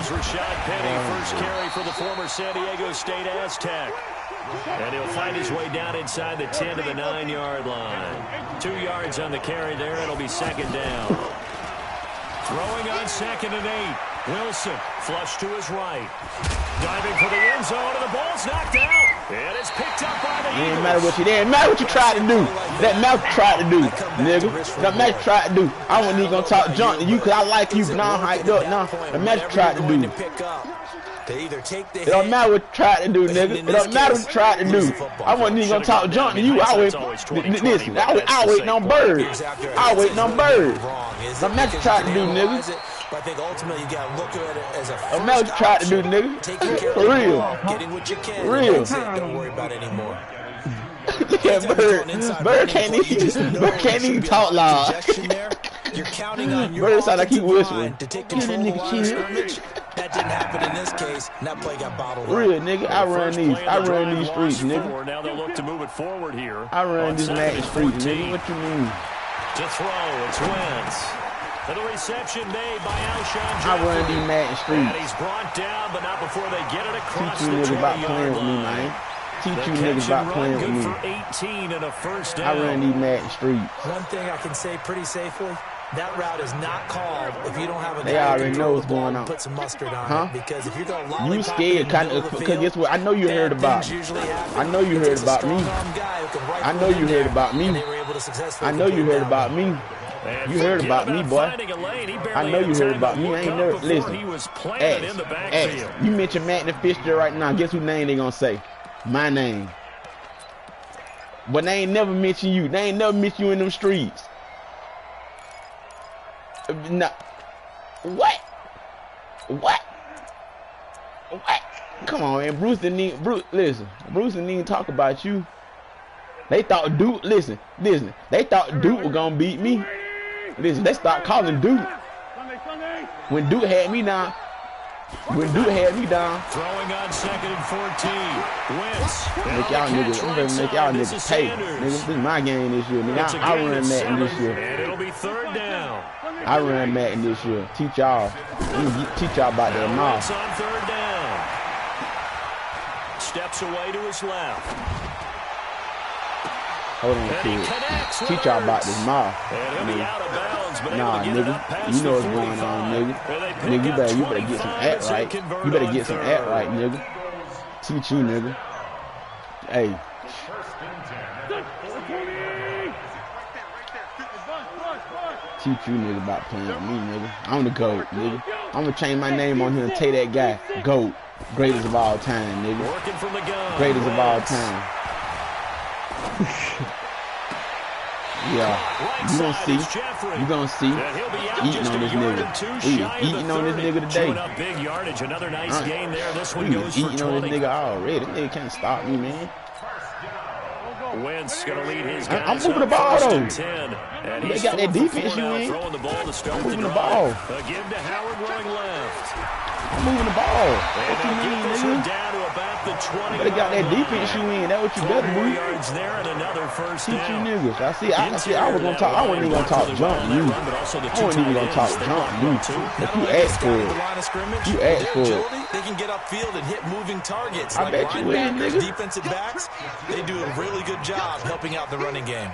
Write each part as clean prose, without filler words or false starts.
Here's Rashad Penny, first carry for the former San Diego State Aztec. And he'll find his way down inside the 10 to the 9-yard line. 2 yards on the carry there. It'll be second down. Throwing on 2nd and 8. Wilson, flush to his right. Diving for the end zone, and the ball's knocked out. And it's picked up by the Eagles. It didn't matter what you tried to do. That mouth tried to do, nigga. That match tried to do. I wasn't even gonna talk junk to you because I like you, but now I'm hyped up. Now the match tried to do. It don't matter what you tried to do, nigga. It don't matter what you tried to do. I wasn't even gonna talk junk to you. I wait. Listen, I waiting on birds. I waiting on birds. The match tried to do, nigga. But I think ultimately you got to look at it as a first option. Tried to do, nigga. Taking care For real. Getting what you can. For real. Don't worry about it anymore. Yeah, Bird can't even talk loud. You're counting on your Bird sound like he whispering. To take control of the line of scrimmage. That didn't happen in this case, and that play got bottled up. Real, nigga. I run these streets, nigga. Now they'll look to move it forward here. I run these Madden streets, nigga. What you mean? To throw, it's Wentz. For the reception made by Alshon Jeffrey. I run these Madden streets. And he's brought down, but not before they get it across the 20-yard line. Teach you niggas about playing with me. For 18 and a first down. I run these Madden streets. One thing I can say pretty safely, that route is not called if you don't have a guy they already know what's going on. Put some mustard on it, because if you're going to you scared kind of, because guess what? I know you heard about me. I know you heard about me. I know you heard about me. I know you heard about me. You heard about me, boy. I know you heard about me. I ain't never listen. Ask. You mention Matt the Fisher right now. Guess whose name they gonna say? My name. But they ain't never mention you. They ain't never mention you in them streets. No. What? Come on, man. Listen. Bruce didn't even talk about you. They thought Duke. Listen. They thought Duke was gonna beat me. Listen, they start calling Duke. When Duke had me down. Throwing on 2nd and 14. Wentz. Make y'all niggas pay. Nigga, this is my game this year. Nigga, I run Madden this year. And it'll be 3rd down. I run Madden this year. Teach y'all about that mouth. On 3rd down. Steps away to his left. Hold on, kid. Teach y'all about this mouth. Nah, nigga. You know what's going on, nigga. Nigga, you better get some act right. You better get some act right, nigga. Teach you, nigga. Hey. Teach you, nigga, about playing with me, nigga. I'm the GOAT, nigga. I'm gonna change my name on here and TayDatGuy. GOAT. Greatest of all time, nigga. Greatest of all time. Yeah, you gonna see eating on this nigga. We eating on this nigga today. Big yardage, another nice game there. This one we goes eating for on this nigga already. This nigga can't stop me, man. Wentz gonna lead his guys. I'm moving the ball though. And they got that defense you in. Throwing the ball to start I'm moving the the ball. Give to Howard going left. I'm moving the ball. What you mean, nigga? Down to about the 20. But they got that defense you in. That's what you better do. Yards there and another first Teach you down. niggas. I was gonna talk. I wasn't even gonna talk junk to you. I wasn't even gonna talk junk to you. But you asked for it. You asked for it. They can get upfield and hit moving targets. I bet you will, nigga. Defensive backs, they do a really good job helping out the running game.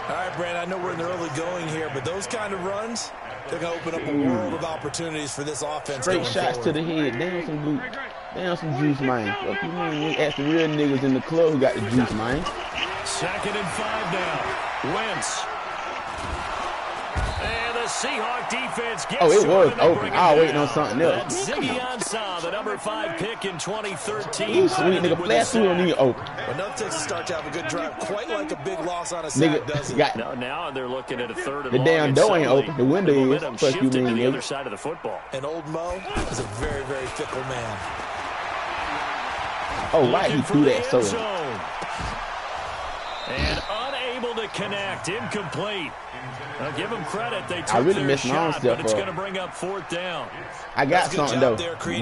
All right, Brand, I know we're in the early going here, but those kind of runs, they're going to open up a world of opportunities for this offense. Straight shots to the head. Damn some juice, man. What you mean? Ask the real niggas in the club who got the juice, man. 2nd and 5 now. Wentz. And the Seahawk defense gets it was open. I was waiting on something else. That's Ziggy Ansah, the number 5 pick in 2013. You sweet nigga, blast through on you open. Another Texas start to have a good drive, quite like a big loss on a sack, doesn't it? Now they're looking at a 3rd and the long. damn door ain't open. The window is. Fuck you, mean, the other side of the football. And old Mo is a very, very fickle man. Oh, why he threw that so? And unable to connect, incomplete. Now give them credit. They took really their missed my own shot, stuff but it's up. going to bring up 4th down. I got something though.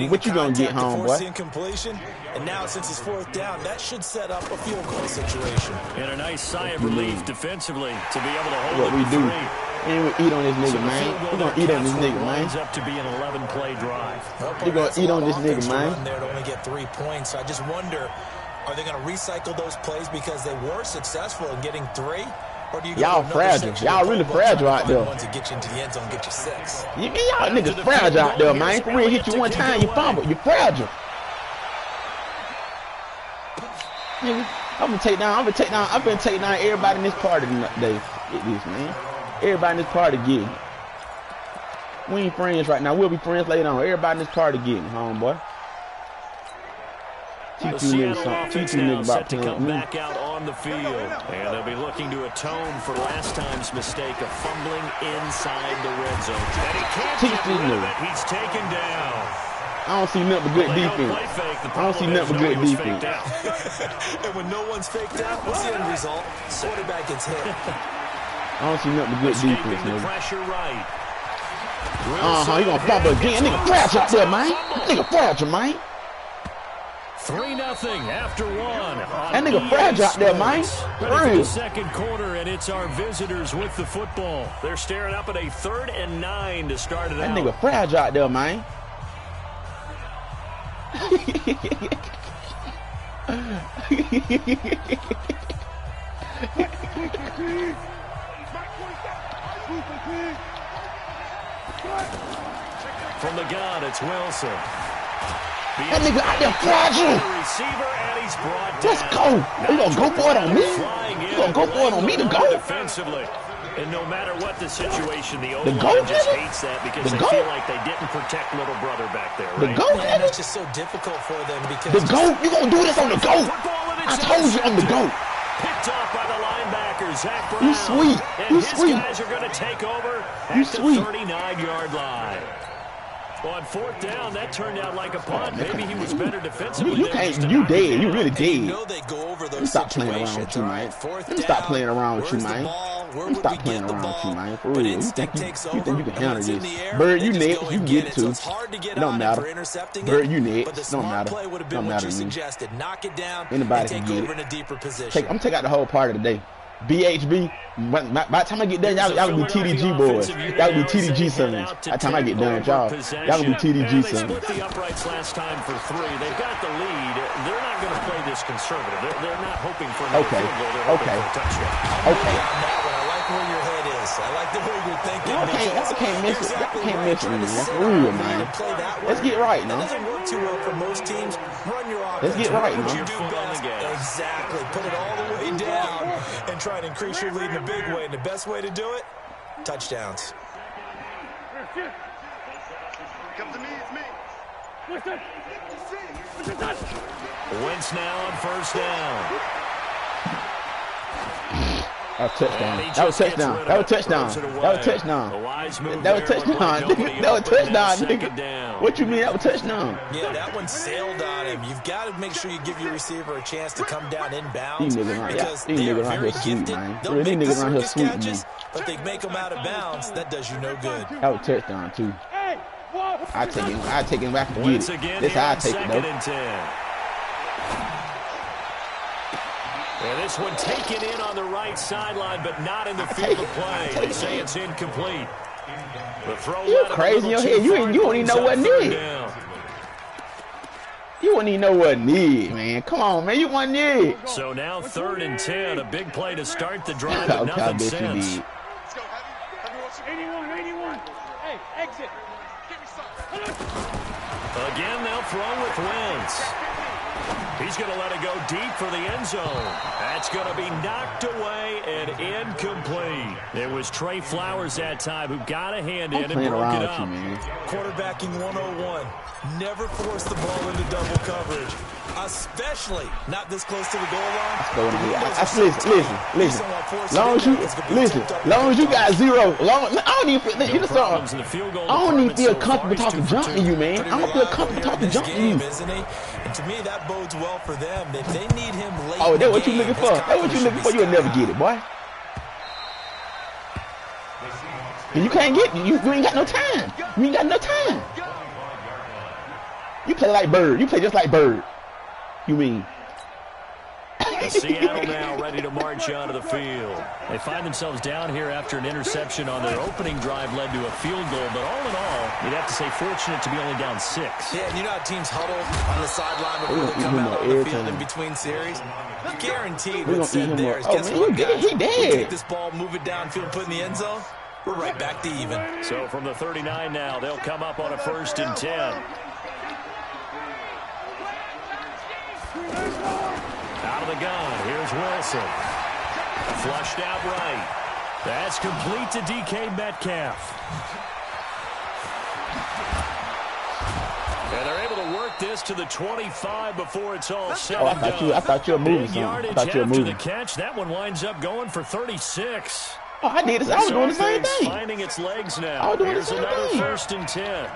What you gonna get home, boy? Incompletion, and now since it's 4th down, that should set up a field goal situation. And a nice sigh of relief defensively to be able to hold what it we do. 3. And we eat on this nigga, man. We're gonna eat on this nigga, man. Up to be an 11-play drive. We're gonna eat on this nigga, man. There to only get 3 points. I just wonder, are they gonna recycle those plays because they were successful in getting 3? Y'all fragile. Y'all really fragile out there. To get you into the end zone, get you 6. Y'all niggas fragile out there, man. For real, hit you one time, you fumble. You fragile. Nigga, I'm gonna take down everybody in this party today. Get this, man. Everybody in this party getting. We ain't friends right now. We'll be friends later on. Everybody in this party getting, homeboy. Teach you niggas about playing with me. Back out on the field, and they'll be looking to atone for last time's mistake of fumbling inside the red zone. And he can't teach these niggas. He's taken down. I don't see nothing but good defense. I don't see nothing but good defense. And when no one's faked out, what's the end result? Quarterback gets hit. I don't see nothing but good defense, nigga. Pressure right. He gonna fumble again. Nigga fragile out there, man. Nigga fragile, man. 3-0 after 1. That nigga fragile out there, man. Ready for the second quarter, and it's our visitors with the football. They're staring up at a 3rd and 9 to start it out. That nigga fragile out there, man. From the gun, it's Wilson. That nigga out there fragile. Let's go. You gonna go for it on me? You gonna go for it on me to go? Defensively. And no matter what the situation, the O-line just hates that because they feel like they didn't protect little brother back there, right? The GOAT, and it's just so difficult for them because... The GOAT? You gonna do this on the GOAT? I told you on the GOAT. Picked off by the linebacker, Zach Brown. You sweet. And his guys are going to take over at the 39-yard line. Well, on 4th down, that turned out like a punt. Maybe he was better defensively. You can't. You dead. You really dead. You know they go over those stop playing around with you, man. Stop playing around with you, man. Stop playing around with you, man. For real. You think you can handle this? Bird, you next. You can get it too. It don't matter. Bird, you next. It don't matter. It don't matter to me. Anybody can get it. I'm taking out the whole party today. BHB. By the time I get done, y'all gonna be TDG boys. Y'all gonna be TDG sons. By the time I get done with y'all gonna be TDG sons. Split the uprights last time for 3. They've got the lead. They're not going to play this conservative. They're not hoping for another field goal. They're hoping for a touchdown. Okay. I like where your head is. I like the way you're thinking. Y'all can't miss it. Y'all can't miss it, man. That's real, man. Let's get right now. It doesn't work too well for most teams. Run your offense. Let's get right now. You do best. Exactly. Put it all the way down and try and increase your lead in a big way. And the best way to do it, touchdowns. Come to me, it's me. Wentz now on 1st down. That was touchdown. That was touchdown. That was touchdown. That was touchdown. That was touchdown. That was touchdown, nigga. What you mean that was touchdown? Yeah, that one sailed on him. You've got to make sure you give your receiver a chance to come down inbounds. These niggas around here sweet, man. These niggas around here sweet, man. But they make them out of bounds. That does you no good. That was touchdown too. I take him back and get it. This how I take it though. And this one taken in on the right sideline, but not in the field of play. They say it's incomplete. The throw. You crazy in your head. You don't even know what need. You wouldn't even know what need, man. Come on, man. You want need. So now 3rd and 10. A big play to start the drive, but nothing since. Let's go, Heavy. 81. Hey, exit. Again, they'll throw with Wentz. He's going to let it go deep for the end zone. That's going to be knocked away and incomplete. It was Trey Flowers that time who got a hand in and broke it up. Quarterbacking 101. Never force the ball into double coverage, especially not this close to the goal line. Listen. Long as you got 0. I don't even feel comfortable talking junk to you, man. I don't feel comfortable talking junk to you. And to me, that bodes well for them. If they need him late. Oh, that's what you looking for. That's what you looking for. You'll never get it, boy. And you can't get it. You ain't got no time. You ain't got no time. You play like Bird. You play just like Bird. You mean? Seattle now ready to march onto the field. They find themselves down here after an interception on their opening drive led to a field goal. But all in all, you'd have to say fortunate to be only down 6. Yeah, and you know how teams huddle on the sideline before they come out on the field in between series? Guaranteed what's said there is, guess what, guys? We take this ball, move it downfield, put in the end zone, we're right back to even. So from the 39 now, they'll come up on a 1st and 10. Out of the gun, here's Wilson. Flushed out right. That's complete to DK Metcalf. And they're able to work this to the 25 before it's all said and done. I thought you were moving something. I thought you were moving. The catch, that one winds up going for 36. Oh, I did this. I was doing the same thing. Finding its legs now. I was doing Here's the same another thing. 1st and 10.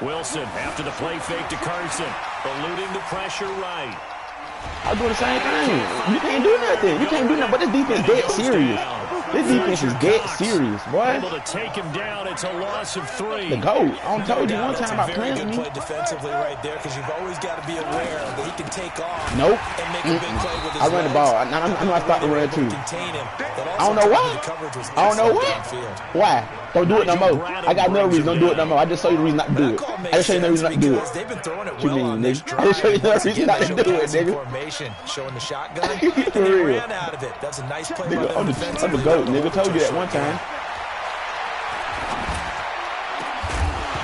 Wilson after the play fake to Carson, eluding the pressure right. I was doing the same thing. You can't do nothing. You can't do nothing. But this defense dead serious. This defense is dead serious, boy. Able to take him down. It's a loss of 3. The GOAT. I told you one time about playing with me. me. Play defensively right there because you've always got to be aware that he can take off. Nope. And make a big play with his I run the ball. I know I started to run too. I don't know why. I don't know why. Why? Don't do it no more. I got no reason. Don't do it no more. I just show you the reason not to do it. I just show you no reason not to do it. They've been throwing it What you well mean, nigga? I just show you no reason not to do it, nigga. Formation, showing the shotgun. For real. Ran out of it. That's a nice play by Nigga, them I'm defensively. the GOAT, nigga. Told you that one time.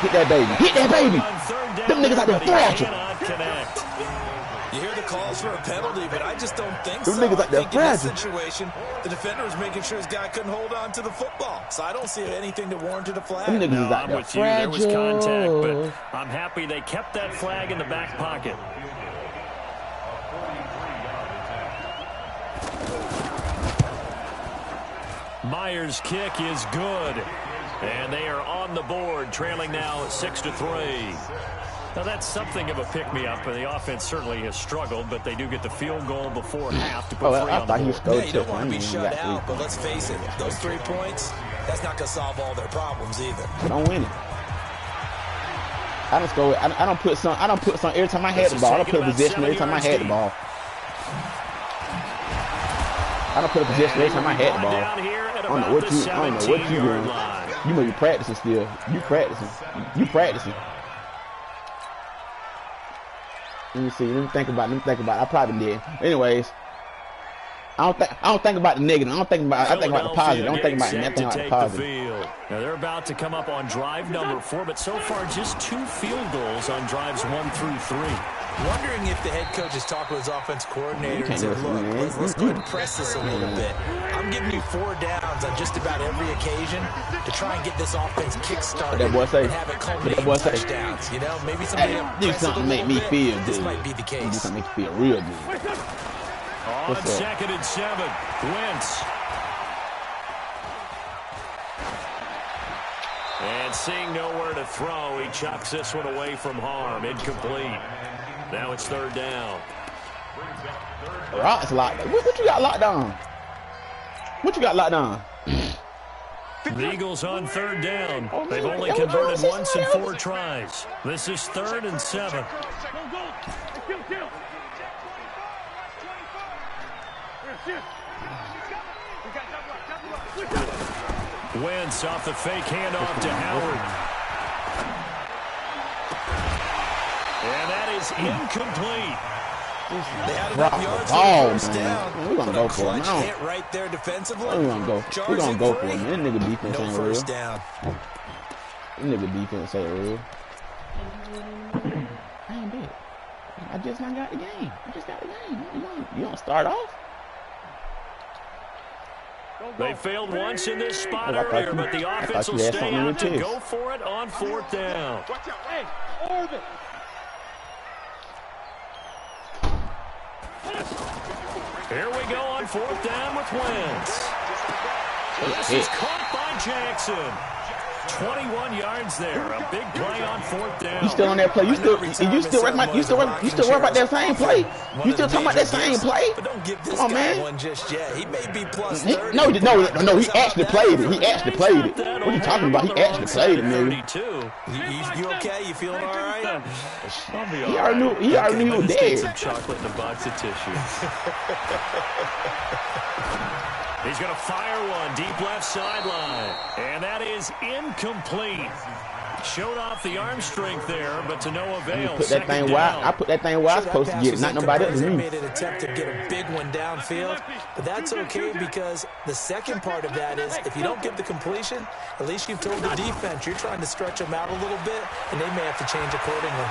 Hit that baby. Hit that baby. Them niggas out there fragile. You hear the calls for a penalty, but I just don't think Them so. niggas out there I think in this fragile. situation, the defender was making sure his guy couldn't hold on to the football. So I don't see anything that warranted a flag. Them niggas is out I'm there with you. There was contact, fragile. but I'm happy they kept that flag in the back pocket. Myers' kick is good. And they are on the board, trailing now 6-3. Now, that's something of a pick-me-up. The offense certainly has struggled, but they do get the field goal before half to put 3 on the board. Yeah, you don't want to be shut out, but let's face it, those 3 points, that's not going to solve all their problems either. We don't win it. I don't score. I don't put some every time I had the ball. I don't put a possession every time I had the ball. I don't put a possession every time I had the ball. I don't know what you doing. You know you practicing still. You practicing. Let me see. Let me think about it. I probably did. Anyways, I don't think about the negative. I think about the positive. I don't think about nothing about the positive. Now they're about to come up on drive number 4, but so far just 2 field goals on drives 1 through 3. Wondering if the head coach is talking with his offense coordinator and said, look, let's go ahead and press this a little bit. I'm giving you 4 downs on just about every occasion to try and get this offense kick-started and have it culminate in touchdowns. You know, maybe somebody do something to make me feel good. This might be the case. Do something to make me feel real good. On 2nd and 7, Wentz. And seeing nowhere to throw, he chucks this one away from harm. Incomplete. Now it's 3rd down. It's locked. What you got locked down? What you got locked down? The Eagles on 3rd down. They've only converted once in 4 tries. This is 3rd and 7. Wentz off the fake handoff to Howard. And that is incomplete. They had enough yards for first down. We're going to go for it now. Hit right there defensively. We're going to go for it. Man, this nigga defense ain't real. First down. This nigga defense ain't real. I ain't bad. I just not got the game. You don't start off? They failed once in this spot earlier, but the offense will stay out to go for it on 4th down. Watch out. Hey, Orbit. Here we go on 4th down with Wentz. This is caught by Jackson. 21 yards there. A big play on 4th down. You still on that play? You still worry about that same play? You still talking about that same play? But don't give this Come on, guy man. one just yet. He may be plus 30. No. He actually played it. He actually played it. What are you talking about? He actually played it, nigga. You okay? You feeling all right? He already knew he was dead. Some chocolate in a box of tissue. He's going to fire one deep left sideline. And that is incomplete. Showed off the arm strength there, but to no avail. I put that thing where I was supposed to get it, not nobody else. He made an attempt to get a big one downfield, but that's okay because the second part of that is if you don't get the completion, at least you've told the defense you're trying to stretch them out a little bit, and they may have to change accordingly.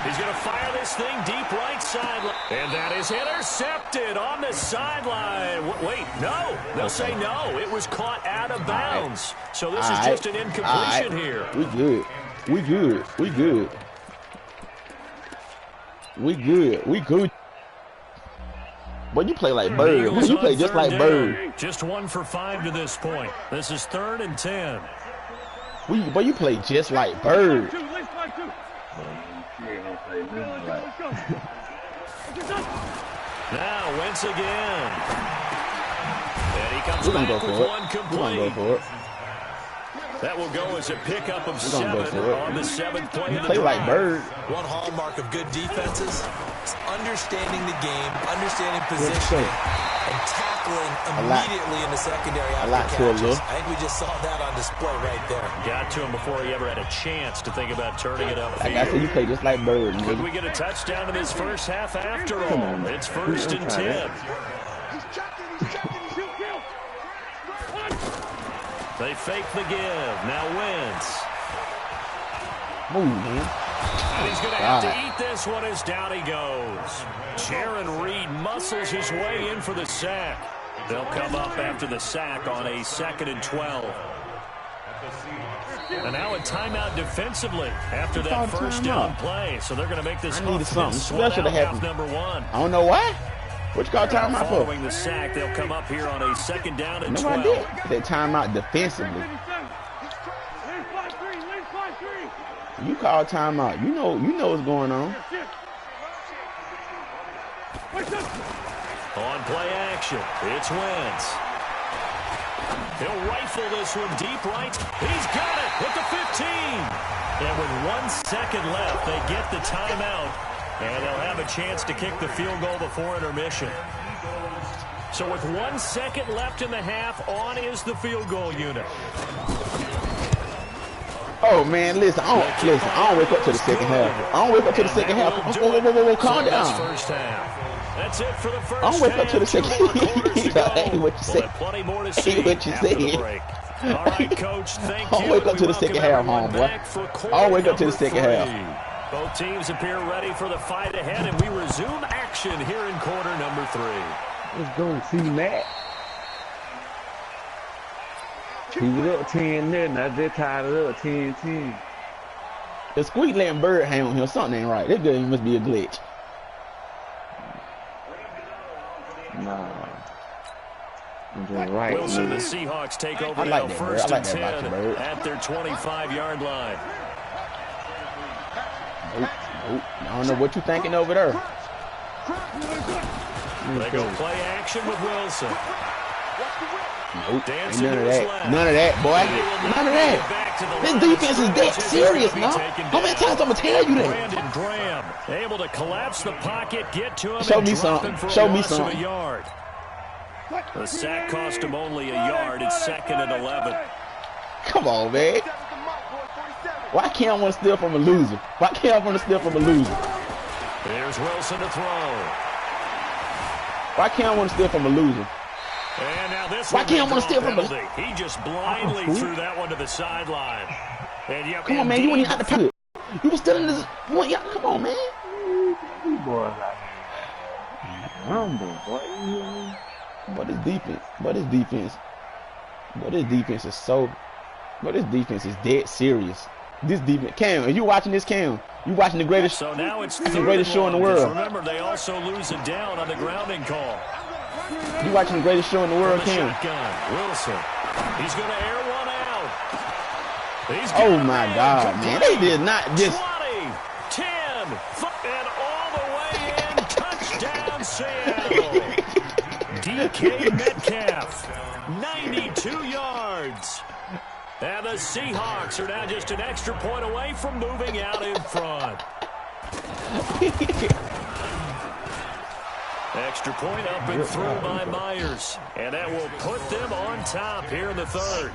He's going to fire this thing deep right sideline. And that is intercepted on the sideline. Wait, no. They'll say no. It was caught out of bounds. So this is just an incompletion here. We good. We good. Boy, you play like Bird. You play just like Bird. Just 1 for 5 to this point. This is 3rd and 10. Boy, you play just like Bird. Now Wentz again. And he comes back with one complete. We're gonna go for it. That will go as a pickup of 7 on the 7th play of the play drive. like Bird. One hallmark of good defenses is understanding the game, understanding positioning, and tackling immediately in the secondary after catches. I think we just saw that on display right there. Got to him before he ever had a chance to think about turning it upfield. Like I said, you play just like Bird. Could we get a touchdown in this first half after all? It's 1st and 10. They fake the give. Now Wentz. Move, man. And he's going to have to eat this one as down he goes. Jaron Reed muscles his way in for the sack. They'll come up after the sack on a 2nd and 12. And now a timeout defensively after that first down play. So theyey're going to make this something special to happen. Number 1. I don't know why. What you call timeout for? Following the sack, they'll come up here on a 2nd down and 12. No, I did. That timeout defensively. You call timeout. You know what's going on. On play action, it's Wentz. He'll rifle this one deep right. He's got it at the 15. And with 1 second left, they get the timeout. And they'll have a chance to kick the field goal before intermission. So with 1 second left in the half, on is the field goal unit. Oh, man, listen, I don't wake up to the second half. I don't wake up to the second half. Whoa, calm down. First half. That's it for the first I don't wake up to the second half. Hey, what you say? Plenty more to see what you after say. the break. All right, Coach, thank you. I don't wake up to the second half, homeboy. I don't wake up to the second half. Both teams appear ready for the fight ahead, and we resume action here in quarter number 3. Let's go, C-Mac. He was up 10-0, I just tied it up 10-10. The squeak letting Bird hang on him. Something ain't right. This game must be a glitch. Nah. I'm just right. Wilson, the Seahawks take over now, 1st and 10 at their 25-yard line. I don't know what you're thinking over there. They go play action with Wilson. Nope, ain't none of that. None of that, boy. None of that. This defense is that serious, no? How many times I'm going to tell you that? Brandon Graham able to collapse the pocket, get to him, Show and me drop something. him for Show a me loss of something. a yard. The sack cost him only a yard. It's 2nd and 11. Come on, man. Why can't I want to steal from a loser? Why can't I want to steal from a loser? Here's Wilson to throw. Why can't I want to steal from a loser? And now this Why can't I want to steal from a loser? He just blindly threw that one to the sideline. And yep, come on, man. You weren't out the pocket. You were still in this. Come on, man. You boys out here. Humble, boy. But this defense. But this defense is so. But this defense is dead serious. This defense, Cam, are you watching this, Cam? You watching the greatest? So now it's the greatest show in the world. Remember, they also lose it down on the grounding call. You watching the greatest show in the world, Cam? Shotgun. Wilson. He's going to air one out. Oh my God, man. They did not just 20, 10, and all the way in. Touchdown, Seattle. DK Metcalf, 92 yards. And the Seahawks are now just an extra point away from moving out in front. Extra point up and through by Myers. And that will put them on top here in the third.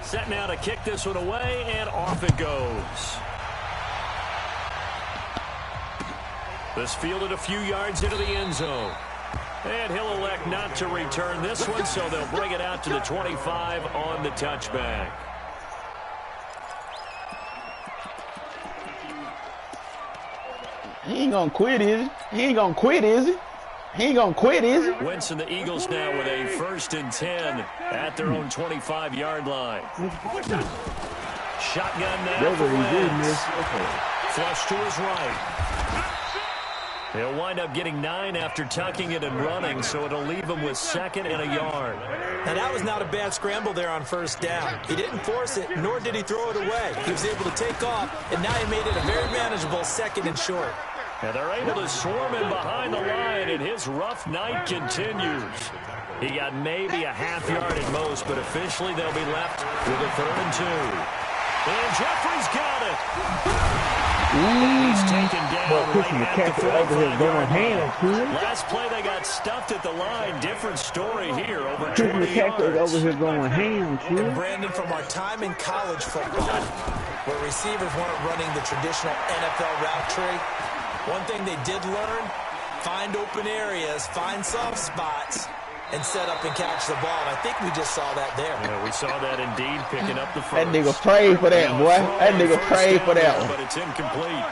Set now to kick this one away, and off it goes. This fielded a few yards into the end zone. And he'll elect not to return this one, so they'll bring it out to the 25 on the touchback. He ain't gonna quit, is he? He ain't gonna quit, is he? He ain't gonna quit, is he? Wentz and the Eagles now with a 1st and 10 at their own 25-yard line. Shotgun now for Wentz. Flush to his right. He'll wind up getting 9 after tucking it and running, so it'll leave him with 2nd and a yard. Now, that was not a bad scramble there on 1st down. He didn't force it, nor did he throw it away. He was able to take off, and now he made it a very manageable 2nd and short. And they're able to swarm him behind the line, and his rough night continues. He got maybe a half yard at most, but officially they'll be left with a 3rd and 2. And Jeffrey's got it. He's taken down right at the 45-yard line. Last play they got stuffed at the line. Different story here. Over 20 yards. Over here going ham, too. And Brandon, from our time in college football, where receivers weren't running the traditional NFL route tree, one thing they did learn, find open areas, find soft spots, and set up and catch the ball. And I think we just saw that there. Yeah, we saw that indeed, picking up the first. That nigga prayed for that, boy. That nigga prayed for that one. But it's incomplete.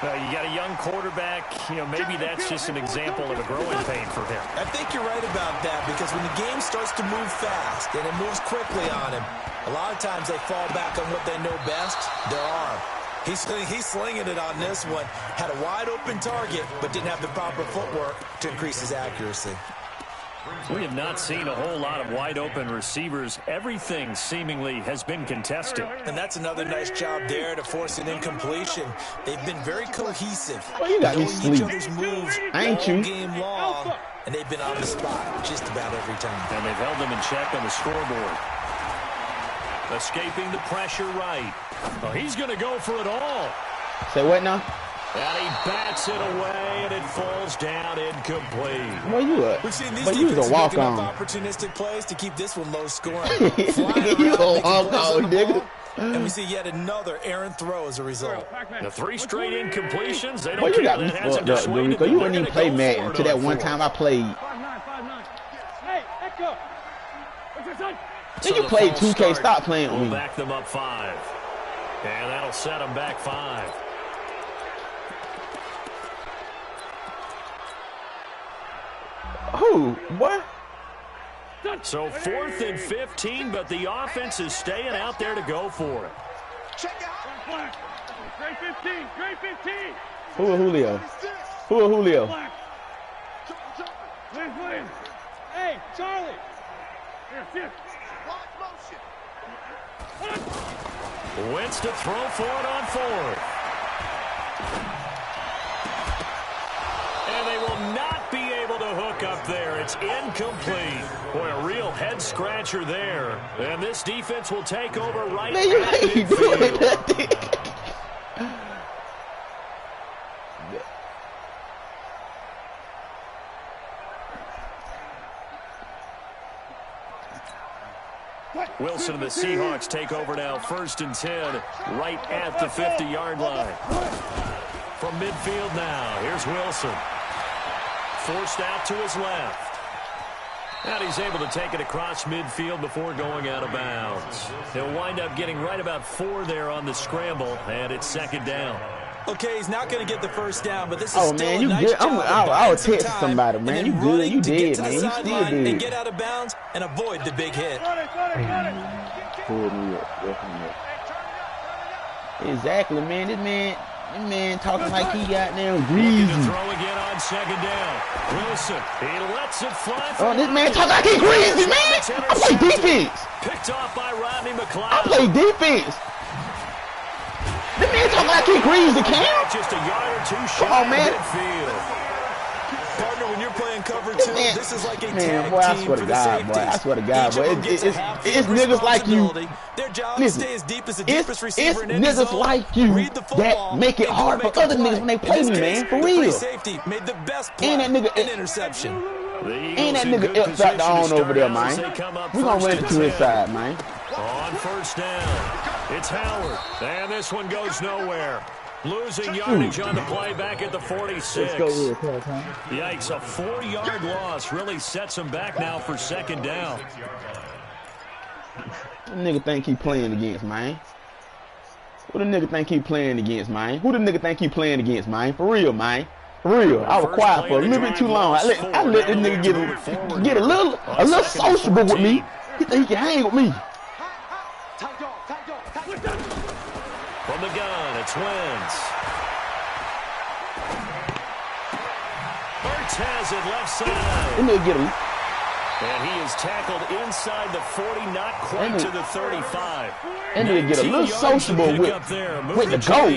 You got a young quarterback. Maybe that's just an example of a growing pain for him. I think you're right about that, because when the game starts to move fast and it moves quickly on him, a lot of times they fall back on what they know best, their arm. He's slinging it on this one. Had a wide open target, but didn't have the proper footwork to increase his accuracy. We have not seen a whole lot of wide open receivers. Everything seemingly has been contested. And that's another nice job there to force an incompletion. They've been very cohesive. Well, you got me knowing sleep. each other's moves Ain't all you? game long, and they've been on the spot just about every time. And they've held them in check on the scoreboard. Escaping the pressure right. Oh, he's going to go for it all. Say what now? And he bats it away, and it falls down incomplete. Where you at? We've seen these But you was defenses a walk making up on. opportunistic plays to keep this one low scoring. You a walk on, nigga. And we see yet another errant throw as a result. The 3 straight incompletions. They Boy, don't you got care. me That hasn't fucked up, dissuaded Rico. them. You They're wouldn't even gonna play go Madden for it until that on one 4th. time I played. 5-9. Hey, echo. What's your son? Then you the played false 2K. start Stop playing with will me. back them up 5. And that'll set them back 5. Who? What? So 4th and 15, but the offense is staying out there to go for it. Grade 15. Grade 15. Who are Julio? Who are Julio? Williams. Hey, Charlie. Here, Wentz to throw for it on 4th. And they will not be able to hook up there. It's incomplete. Boy, a real head-scratcher there. And this defense will take over right Man, you at ain't doing midfield. nothing. Wilson and the Seahawks take over now, 1st and 10, right at the 50-yard line. From midfield now, here's Wilson. Forced out to his left. And he's able to take it across midfield before going out of bounds. He'll wind up getting right about 4 there on the scramble, and it's 2nd down. Okay, he's not going to get the 1st down, but this is Oh, still man, a you nice good. job of I would buying some text time somebody, and man. then You good. running You to get did, to the man. You still sideline did. and get out of bounds and avoid the big hit. Exactly, man. This man, That man talking like he got down greasy. Throw again on second down. Wilson, he lets it fly. Oh, this man talking like he greasy, man. I play defense. Picked off by Rodney McLeod. I play defense. This man talking like he greasy, Cam. Just a yard or two short. Oh, man. Partner, when you're playing cover two, this is like a tag boy, I team swear to God, boy. I swear to God, boy. It's niggas like you. Their job Listen, is to stay as deep as the it's deepest receiver in any niggas zone, like you read the football, that make it hard for other niggas when they play me, man. For real. Safety made the best play. And that nigga an interception. And that nigga upside down over there, man. We gonna run it to his side, man. On first down, it's Howard, and this one goes nowhere. Losing yardage on the play back at the 46. Yikes, a 4-yard loss really sets him back now for second down. What the nigga think he playing against, man? Who the nigga think he playing against, man? Who the nigga think he playing against, man? For real, man. For real. I was quiet for a little bit too long. I let this nigga get a little sociable with me. He think he can hang with me. From the gun, it's Wentz. Hurts has it left side. This nigga get him. And he is tackled inside the 40, not quite to the 35. And nigga get a little sociable with the goat.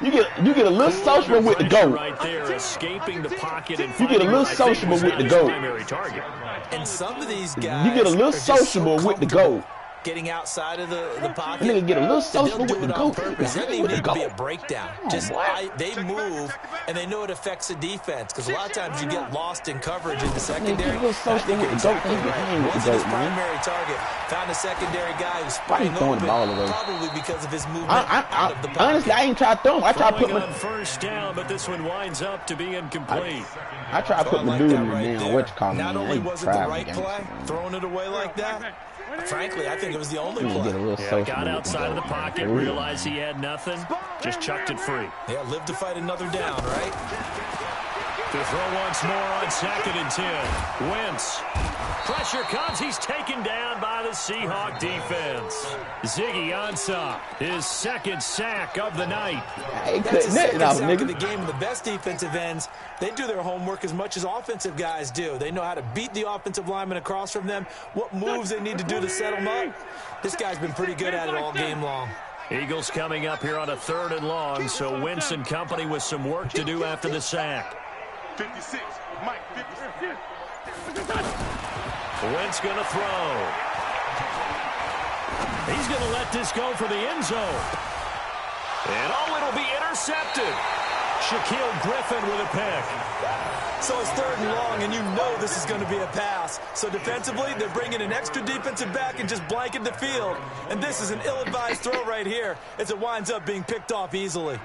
You get a little sociable with the goat. Right there, escaping the pocket and you get a little sociable with the goat. And some of these guys, you get a little sociable with the goat. Getting outside of the pocket. Nigga get a little sociable with the goat. It doesn't even need to be a breakdown. They move, and they know it affects the defense. Because a lot of times you get lost in coverage in the secondary. I think you're exactly right. Wasn't his primary target. Found a secondary guy who's spraying open, probably because of his movement out of the pocket. Honestly, I ain't trying to throw him. I try to put him on first down, but this one winds up to be incomplete. I try to put my dude in the damn what you call Not only was it the right play, throwing it away like that. Frankly, I think it was the only play. Got outside of the pocket, realized he had nothing, just chucked it free. Yeah, live to fight another down, right? To throw once more on 2nd and 10. Wentz. Pressure comes. He's taken down by the Seahawk defense. Ziggy Ansah, his second sack of the night. That's his second sack of the game. And the best defensive ends, they do their homework as much as offensive guys do. They know how to beat the offensive lineman across from them, what moves they need to do to set them up. This guy's been pretty good at it all game long. Eagles coming up here on a 3rd and long, so Wentz and company with some work to do after the sack. 56, Mike, 56. Wentz going to throw. He's going to let this go for the end zone. And it'll be intercepted. Shaquille Griffin with a pick. So it's 3rd and long, and you know this is going to be a pass. So defensively, they're bringing an extra defensive back and just blanket the field. And this is an ill-advised throw right here as it winds up being picked off easily.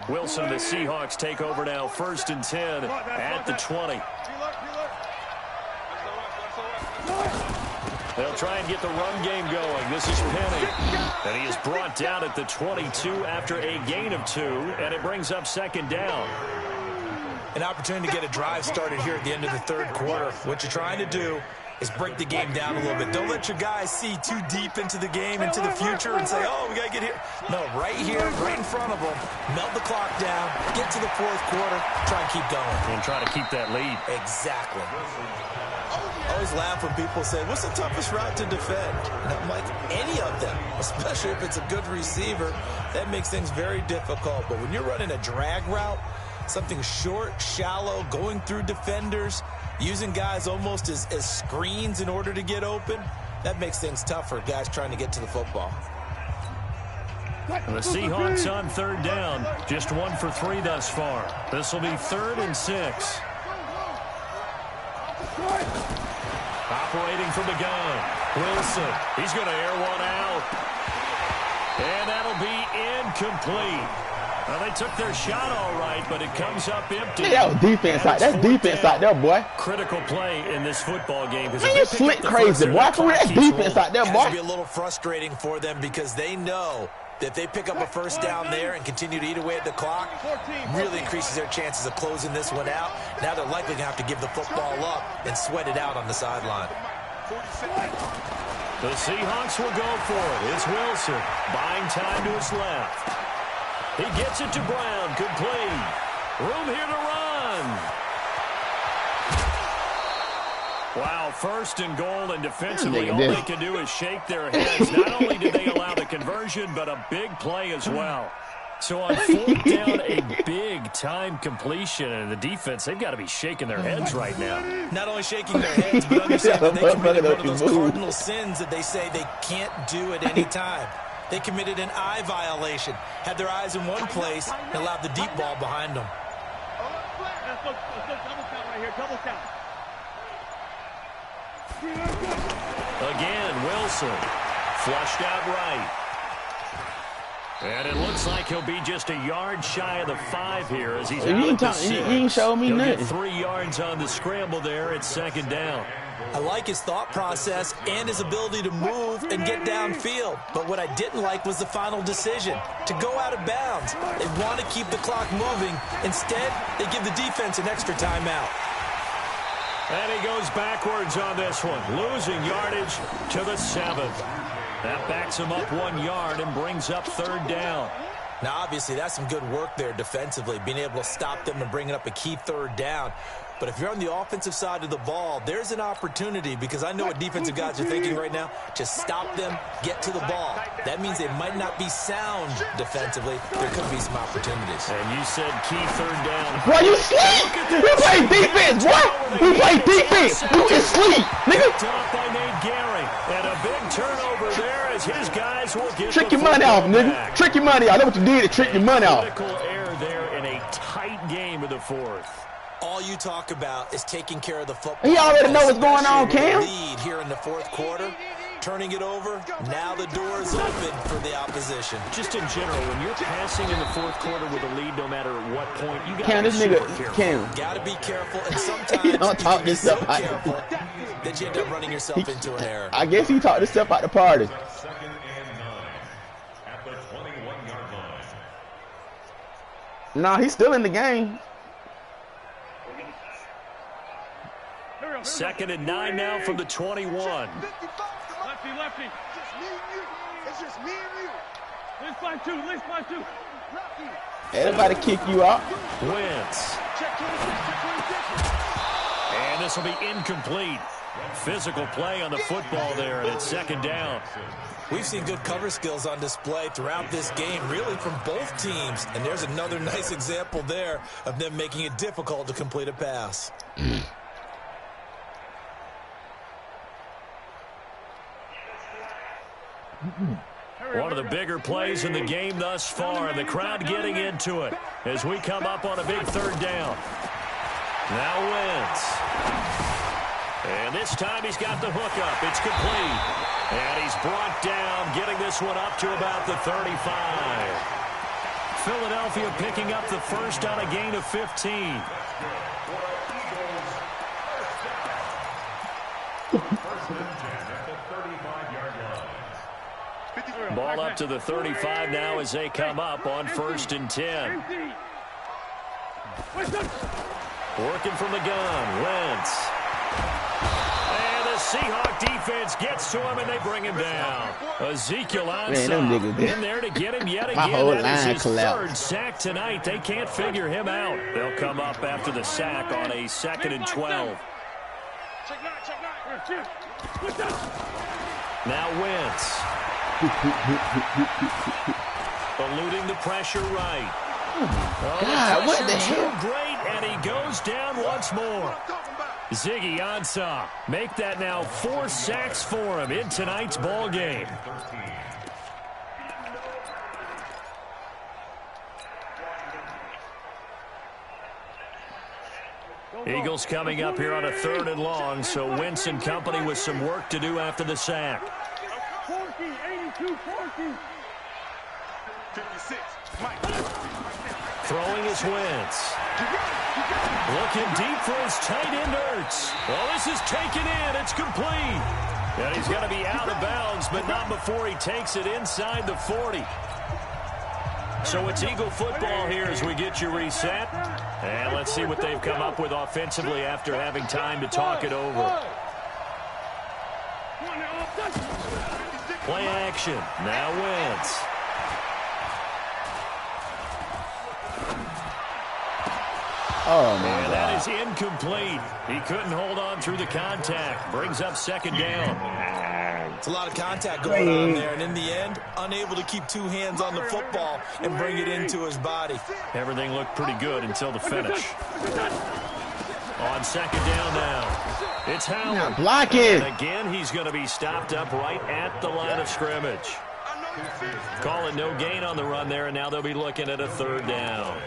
Wilson, the Seahawks take over now, 1st and 10 at the 20. They'll try and get the run game going. This is Penny. And he is brought down at the 22 after a gain of 2, and it brings up 2nd down. An opportunity to get a drive started here at the end of the 3rd quarter. What you're trying to do is break the game down a little bit. Don't let your guys see too deep into the game, into the future, and say, oh, we got to get here. No, right here, right in front of them, melt the clock down, get to the 4th quarter, try and keep going. And try to keep that lead. Exactly. I always laugh when people say, what's the toughest route to defend? And I'm like, any of them, especially if it's a good receiver. That makes things very difficult. But when you're running a drag route, something short, shallow, going through defenders, using guys almost as screens in order to get open, that makes things tough for guys trying to get to the football. And the Seahawks on 3rd down, just 1 for 3 thus far. This will be 3rd and 6. Operating from the gun, Wilson. He's going to air one out. And that'll be incomplete. Well, they took their shot all right, but it comes up empty. Yeah, that was defense out. That's defense out there, boy. Critical play in this football game. Man, you slick crazy, boy. For real, that's defense out there, boy. It has to be a little frustrating for them because they know that if they pick up a 1st down there and continue to eat away at the clock, really increases their chances of closing this one out. Now they're likely going to have to give the football up and sweat it out on the sideline. The The Seahawks will go for it. It's Wilson buying time to his left. He gets it to Brown. Complete. Room here to run. Wow, first and goal, and defensively all they can do is shake their heads. Not only did they allow the conversion, but a big play as well. So on fourth down, a big-time completion, and the defense, they've got to be shaking their heads right now. Not only shaking their heads, but understand that they committed one of those cardinal sins that they say they can't do at any time. They committed an eye violation, had their eyes in one place, and allowed the deep ball behind them. Let's go double count right here, double count. Again, Wilson, flushed out right. And it looks like he'll be just a yard shy of the 5 here as he's out at the 6. You ain't show me He'll nothing. get 3 yards on the scramble there. It's second down. I like his thought process and his ability to move and get downfield. But what I didn't like was the final decision, to go out of bounds. They want to keep the clock moving. Instead, they give the defense an extra timeout. And he goes backwards on this one, losing yardage to the 7. That backs him up 1 yard and brings up third down. Now, obviously, that's some good work there defensively, being able to stop them and bringing up a key third down. But if you're on the offensive side of the ball, there's an opportunity, because I know what defensive guys are thinking right now. Just stop them, get to the ball. That means they might not be sound defensively. There could be some opportunities. And you said key third down. Boy, you sleep! We play defense, boy! We play defense! You can sleep, nigga! Top by Nate Gehring. And a big turnover there as his guys will get Trick your money off, nigga. Trick your money off. That's what you did to trick your money off. Critical error there in a tight game of the 4th. All you talk about is taking care of the football. He already know what's going on, Cam. Lead here in the 4th quarter. Turning it over. Now the door is open for the opposition. Just in general, when you're passing in the 4th quarter with a lead, no matter what point, you got to Cam, be this super nigga, careful. Cam. Got to be careful, and sometimes He don't talk you can be this so stuff out. careful that you end up running yourself into an error. I guess he talked this stuff out the party. Second and 9 at the 21-yard line. Nah, he's still in the game. Second and 9 now from the 21. Lefty. It's just me and you. Let's find two. Everybody kick you out. Wentz. And this will be incomplete. Physical play on the football there, and it's second down. We've seen good cover skills on display throughout this game, really from both teams. And there's another nice example there of them making it difficult to complete a pass. One of the bigger plays in the game thus far, and the crowd getting into it as we come up on a big third down. Now Wentz. And this time he's got the hook up. It's complete. And he's brought down, getting this one up to about the 35. Philadelphia picking up the first on a gain of 15. Ball up to the 35 now as they come up on 1st and 10. Working from the gun, Wentz. And the Seahawk defense gets to him, and they bring him down. Ezekiel Ansah in there to get him yet again. That is his third sack tonight. They can't figure him out. They'll come up after the sack on a 2nd and 12. Now Wentz. Eluding the pressure right. Oh, God, what the hell? Great, and he goes down once more. Ziggy Ansah make that now 4 sacks for him in tonight's ball game. Eagles coming up here on a 3rd and long, so Wentz and company with some work to do after the sack. 56. Throwing is Wentz. Looking deep for his tight end Ertz. Well, this is taken in. It's complete. And he's going to be out of bounds, but not before he takes it inside the 40. So it's Eagle football here as we get you reset. And let's see what they've come up with offensively after having time to talk it over. Play action. Now Wentz. Oh, my And God. that is incomplete. He couldn't hold on through the contact. Brings up second down. It's a lot of contact going on there, and in the end, unable to keep two hands on the football and bring it into his body. Everything looked pretty good until the finish. On second down now. It's Howard. Not blocking. And again, he's going to be stopped up right at the line of scrimmage. Call it no gain on the run there, and now they'll be looking at a third down.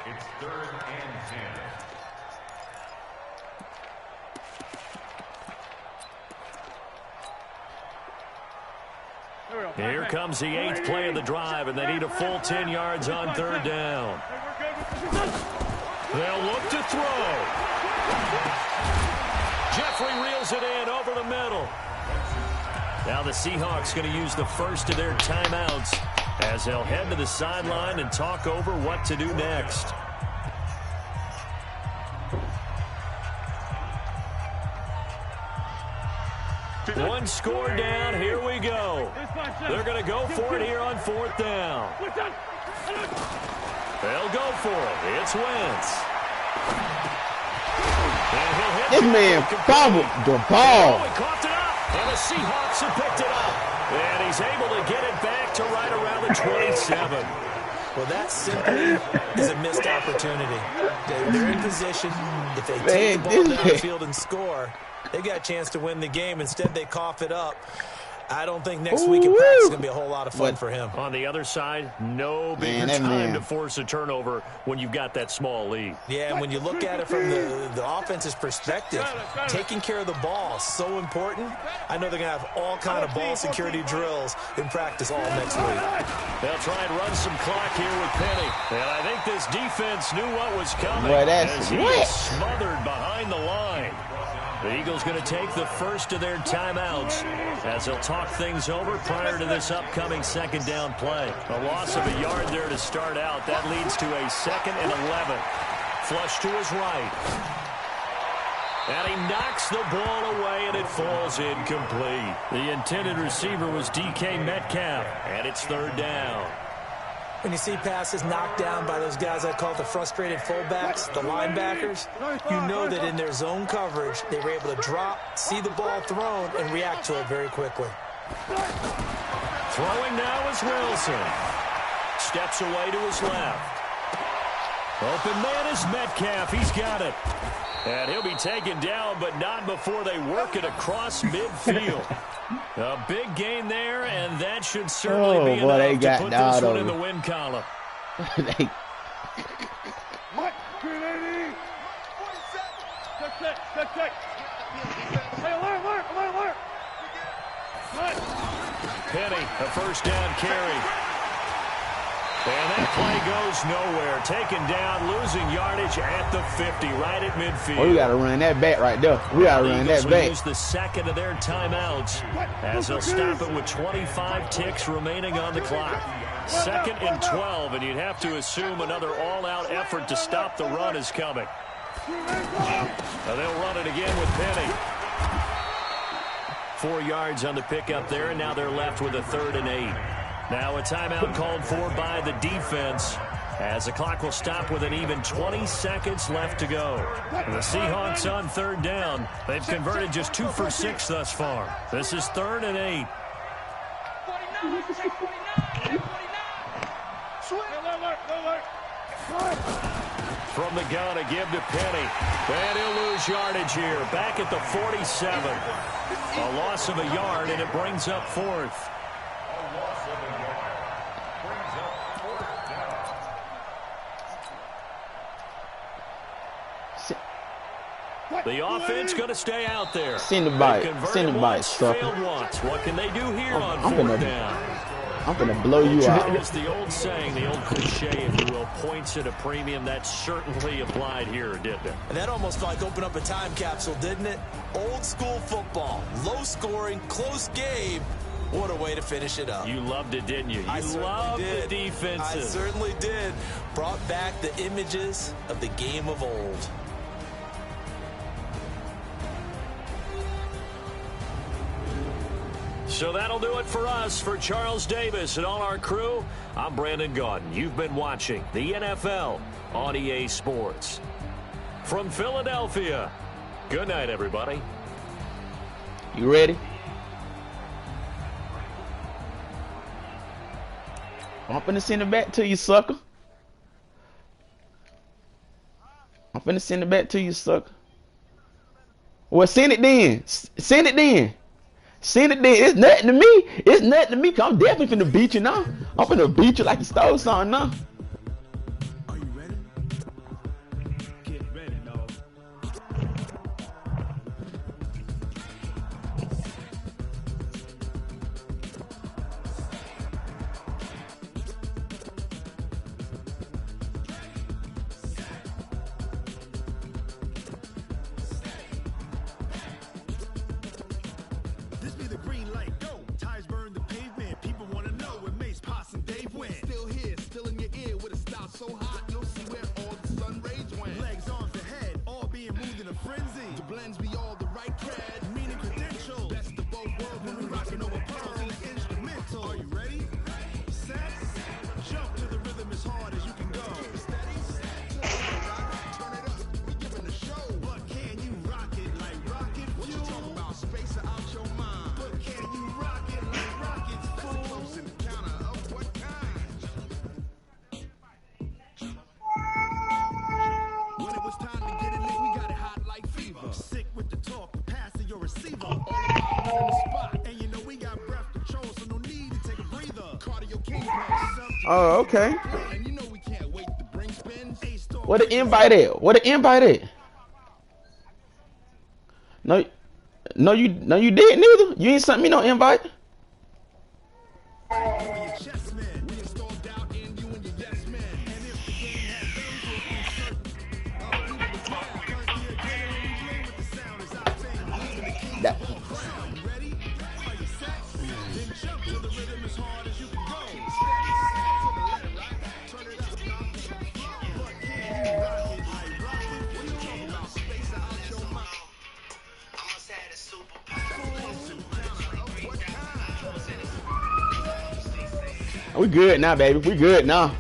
It's 3rd and 10. Here comes the 8th play of the drive, and they need a full 10 yards on third down. They'll look to throw. Jeffrey reels it in over the middle. Now the Seahawks going to use the first of their timeouts as they'll head to the sideline and talk over what to do next. One score down. Here we go. They're going to go for it here on 4th down. They'll go for it. It's Wentz. This man fumbled the ball. Oh, he coughed it up, and the Seahawks have picked it up. And he's able to get it back to right around the 27. Well, that simply is a missed opportunity. They're in position. If they take the ball downfield and score, they got a chance to win the game. Instead, they cough it up. I don't think next week in practice is going to be a whole lot of fun for him. On the other side, no bigger time to force a turnover when you've got that small lead. Yeah, and when you look at it from the offense's perspective, taking care of the ball is so important. I know they're going to have all kind of ball security drills in practice all next week. They'll try and run some clock here with Penny. And I think this defense knew what was coming. Boy, that's as he was smothered behind the line. The Eagles going to take the first of their timeouts as they'll talk things over prior to this upcoming second down play. A loss of a yard there to start out. That leads to a 2nd and 11. Flush to his right. And he knocks the ball away, and it falls incomplete. The intended receiver was DK Metcalf, and it's 3rd down. When you see passes knocked down by those guys I call the frustrated fullbacks, the linebackers, you know that in their zone coverage, they were able to drop, see the ball thrown, and react to it very quickly. Throwing now is Wilson. Steps away to his left. Open man is Metcalf. He's got it. And he'll be taken down, but not before they work it across midfield. A big gain there, and that should certainly be enough to put this one in the win column. Penny, a first down carry. And that play goes nowhere. Taken down, losing yardage at the 50, right at midfield. Oh, we got to run that back right there. We got to run that back. Use the second of their timeouts as they'll stop it with 25 ticks remaining on the clock. 2nd and 12, and you'd have to assume another all-out effort to stop the run is coming. Now they'll run it again with Penny. 4 yards on the pickup there, and now they're left with a 3rd and 8. Now a timeout called for by the defense as the clock will stop with an even 20 seconds left to go. The Seahawks on 3rd down. They've converted just 2 for 6 thus far. This is 3rd and 8. From the gun, a give to Penny. And he'll lose yardage here. Back at the 47. A loss of a yard, and it brings up 4th. The offense going to stay out there. Send the bite. Send the bite, sucker. What can they do here on 4th down? I'm going to blow you out. It's the old saying, the old cliche, if you will, points at a premium. That certainly applied here, didn't it? And that almost like opened up a time capsule, didn't it? Old school football. Low scoring, close game. What a way to finish it up. You loved it, didn't you? You loved the defenses. I certainly did. Brought back the images of the game of old. So that'll do it for us. For Charles Davis and all our crew, I'm Brandon Gaudin. You've been watching the NFL on EA Sports. From Philadelphia, good night, everybody. You ready? I'm finna send it back to you, sucker. I'm finna send it back to you, sucker. Well, send it then. Send it then. Send it then. It's nothing to me. It's nothing to me, cause I'm definitely finna beat you now. I'm finna beat you like you stole something now. Are you ready? Get ready, dog. This be the green light, go. Tires burn the pavement. People want to know where Mace, Poss, and Dave went. Still here, still in your ear with a style so hot, you'll see where all the sun rays went. Legs, arms, the head, all being moved in a frenzy. The blends be all the right cred, meaning credential. Best of both worlds when we rockin' over pearls and the instrumental. Are you ready? Set, jump to the rhythm as hard as you can go. Steady, turn it up, we giving a show. But can you rock it like rocket fuel? What you talking about, space or out your mind? But can you rock it like rockets full? Close encounter of what kind? When it was time to get it lit, we got it hot like fever. Sick with the talk, the pass to your receiver. All about in the spot. And you know we got breath control, so no need to take a breather. Cardio king pass. Oh, okay. And you know we can't wait to bring spins. What the invite at? What the invite at? No, you didn't neither. You ain't sent me no invite. That. We good now, baby. We good now.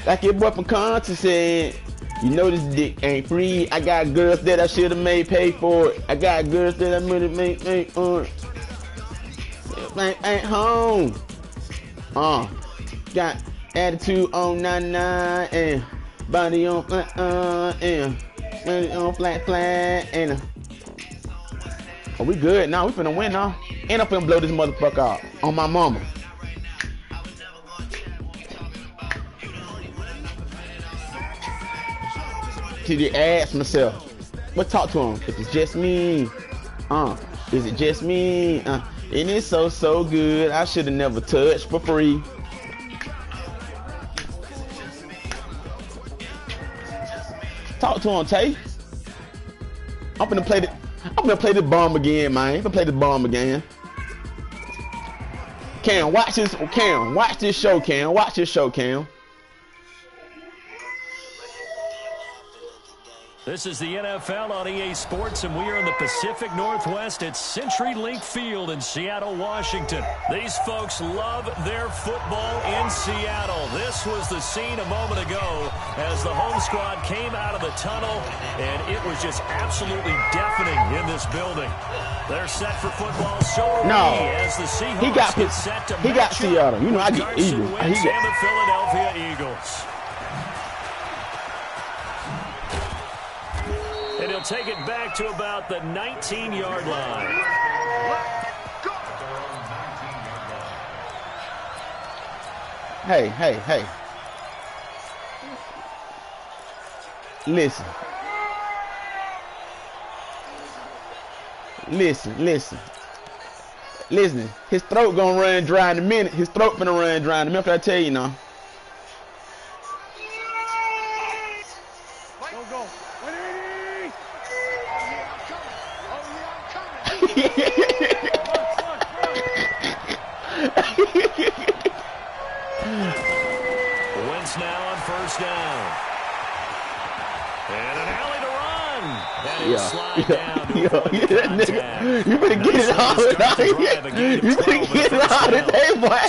Like your boy from Compton said, you know this dick ain't free. I got girls that I should have made pay for it. I got girls that I would have made pay for it. Ain't home. Got attitude on 99 and body on and body on flat and oh, we good now. We finna win now. And I'm finna blow this motherfucker out on my mama. To the ask myself, but talk to him. If it's just me, is it just me? And it's so good. I should have never touched for free. Talk to him, Tay. I'm gonna play the bomb again, man. I'm gonna play the bomb again. Cam, watch this. Cam, watch this show. Cam, watch this show. Cam. This is the NFL on EA Sports, and we are in the Pacific Northwest at CenturyLink Field in Seattle, Washington. These folks love their football in Seattle. This was the scene a moment ago as the home squad came out of the tunnel, and it was just absolutely deafening in this building. They're set for football, so are we, as the Seahawks get set to he got Seattle. You know, I get Eagles. And the Philadelphia Eagles. And he'll take it back to about the 19-yard line. Hey. Listen. His throat gonna run dry in a minute. His throat finna run dry in a minute. I tell you now. Wentz now on first down. And an alley to run. You better get it all today. You better get it all today, boy.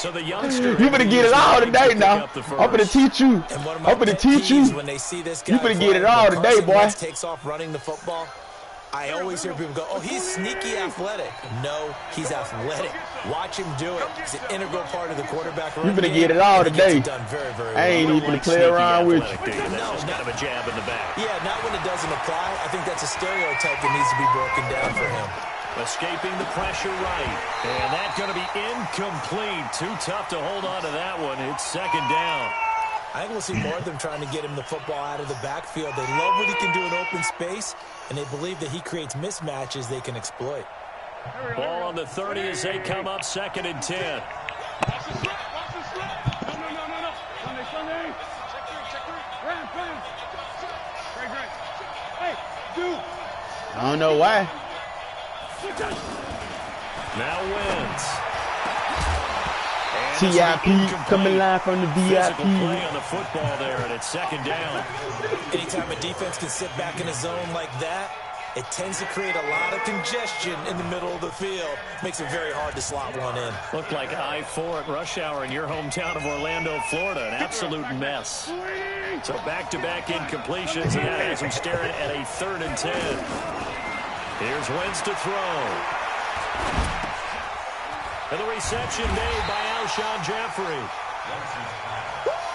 You better get it all today now. I'm gonna teach you. I'm gonna teach you. You better get it all today, boy. Takes off running the football. I always hear people go, oh, he's sneaky athletic. No, he's athletic. Watch him do it. He's an integral part of the quarterback run. You better get it all today. I ain't even gonna play around with you. That's just kind of a jab in the back. Yeah, not when it doesn't apply. I think that's a stereotype that needs to be broken down for him. Escaping the pressure right. And that's going to be incomplete. Too tough to hold on to that one. It's second down. I think we'll see more of them trying to get him the football out of the backfield. They love what he can do in open space, and they believe that he creates mismatches they can exploit. Ball on the 30 as they come up 2nd and 10. Watch the slip. Watch the slip. No. Sunday. Check three. Ram. Great. Hey, dude. I don't know why. Now wins. TIP coming live from the VIP. Play on the football there, and it's 2nd down. Anytime a defense can sit back in a zone like that, it tends to create a lot of congestion in the middle of the field. Makes it very hard to slot one in. Looked like I-4 at rush hour in your hometown of Orlando, Florida. An absolute mess. So back-to-back incompletions, and that has him staring at a 3rd and 10. Here's Wentz to throw. And the reception made by Alshon Jeffrey.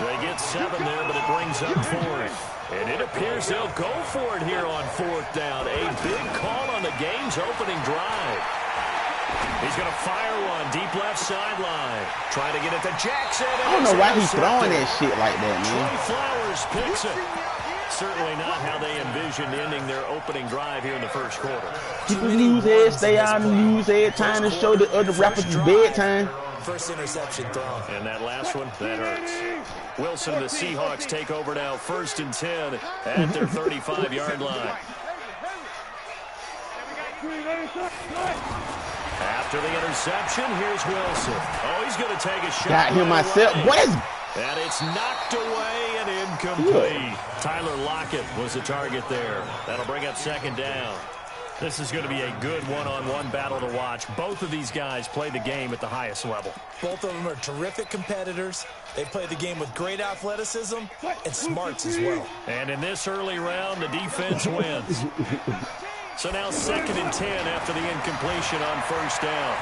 They get 7 there, but it brings up 4th. And it appears they'll go for it here on 4th down. A big call on the game's opening drive. He's going to fire one deep left sideline. Trying to get it to Jackson. I don't know why he's throwing that shit like that, man. Trey Flowers picks it. Certainly not how they envisioned ending their opening drive here in the first quarter. People lose heads, stay out and lose head, trying to show the other rappers it's bedtime. First interception thrown. And that last one, that hurts. Wilson, the Seahawks take over now, 1st and 10 at their 35-yard line. After the interception, here's Wilson. Oh, he's going to take a shot. Got him myself. What is... And it's knocked away and incomplete. Tyler Lockett was the target there. That'll bring up 2nd down. This is going to be a good one-on-one battle to watch. Both of these guys play the game at the highest level. Both of them are terrific competitors. They play the game with great athleticism and smarts as well. And in this early round, the defense wins. So now 2nd and 10 after the incompletion on 1st down.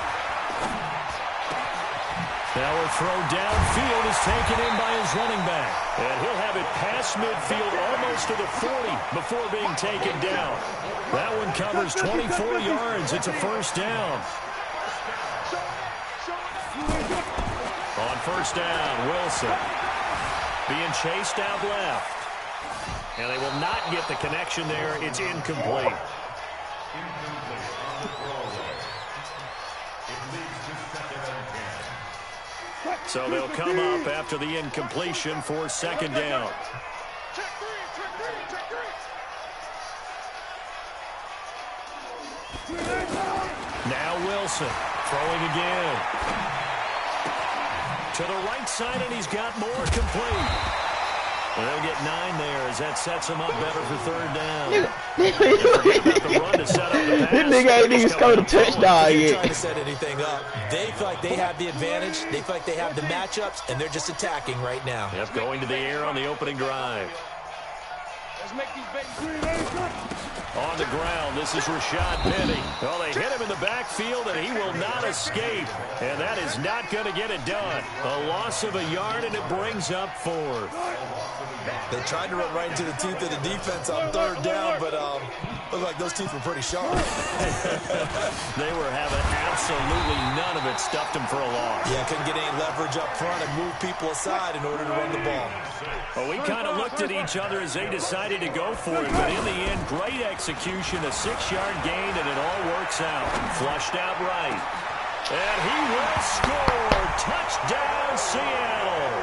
Now a throw downfield is taken in by his running back. And he'll have it past midfield almost to the 40 before being taken down. That one covers 24 yards. It's a 1st down. On 1st down, Wilson being chased out left. And they will not get the connection there. It's incomplete. So they'll come up after the incompletion for 2nd down. Now Wilson throwing again. To the right side, and he's got more complete. Well, they'll get 9 there as that sets him up better for 3rd down. This nigga ain't even scored a touchdown yet. Trying to set anything up. They feel like they have the advantage. They feel like they have the matchups, and they're just attacking right now. Yep, going to the air on the opening drive. Let's make these babies. On the ground, this is Rashad Penny. Well, they hit him in the backfield, and he will not escape. And that is not going to get it done. A loss of a yard, and it brings up 4th. They tried to run right into the teeth of the defense on 3rd down, but looked like those teeth were pretty sharp. They were having absolutely none of it. Stuffed him for a loss. Yeah, couldn't get any leverage up front and move people aside in order to run the ball. Well, we kind of looked at each other as they decided to go for it, but in the end, great execution, a 6-yard gain, and it all works out. Flushed out right. And he will score. Touchdown, Seattle.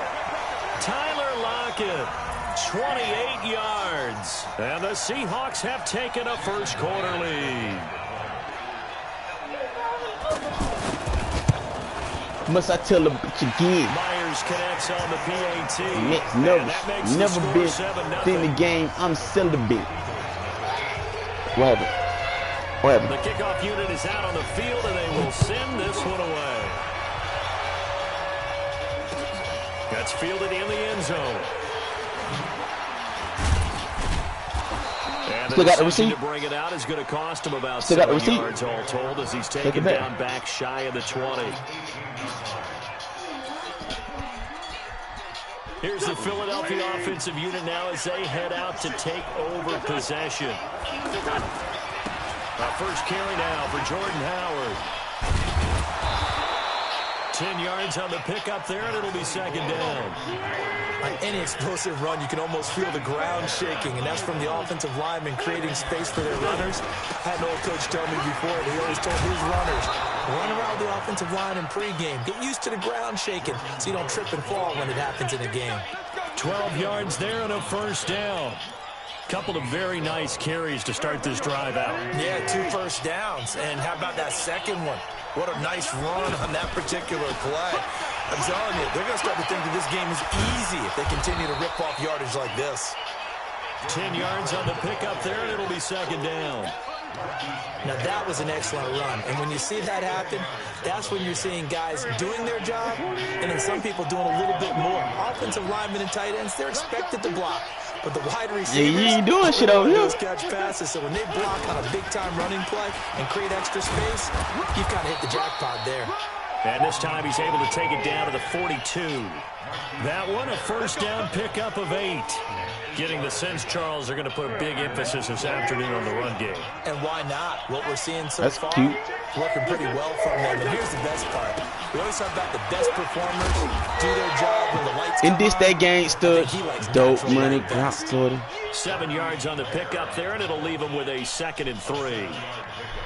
Tyler Lockett, 28 yards. And the Seahawks have taken a first quarter lead. Must I tell the bitch again? Myers connects on the PAT. Never been in the game. I'm celibate. What happened? What happened? The kickoff unit is out on the field, and they will send this one away. That's fielded in the end zone. And still got the receipt. To bring it out is going to cost him about still got the 7 receipt. yards all told as he's taken down back shy of the 20. Here's the Philadelphia offensive unit now as they head out to take over possession. First carry now for Jordan Howard. 10 yards on the pickup there, and it'll be second down. On any explosive run, you can almost feel the ground shaking, and that's from the offensive linemen creating space for their runners. I had an old coach tell me before that he always told his runners, run around the offensive line in pregame. Get used to the ground shaking so you don't trip and fall when it happens in a game. 12 yards there and a first down. Couple of very nice carries to start this drive out. Yeah, 2 first downs. And how about that second one? What a nice run on that particular play. I'm telling you, they're going to start to think that this game is easy if they continue to rip off yardage like this. 10 yards on the pickup there, and it'll be second down. Now, that was an excellent run. And when you see that happen, that's when you're seeing guys doing their job and then some people doing a little bit more. Offensive linemen and tight ends, they're expected to block. But the wide receivers, you ain't doing shit over here. Catch passes. So when they block on a big-time running play and create extra space, you've kind of hit the jackpot there. And this time he's able to take it down to the 42. That one, a first down pickup of 8. Getting the sense, Charles, they're going to put a big emphasis this afternoon on the run game. And why not? What we're seeing so That's far, cute. Working pretty well from them. And here's the best part. We always talk about the best performers do their job when the lights come In this on. that gangster, dope money, drop 40. 7 yards on the pickup there, and it'll leave him with a 2nd and 3.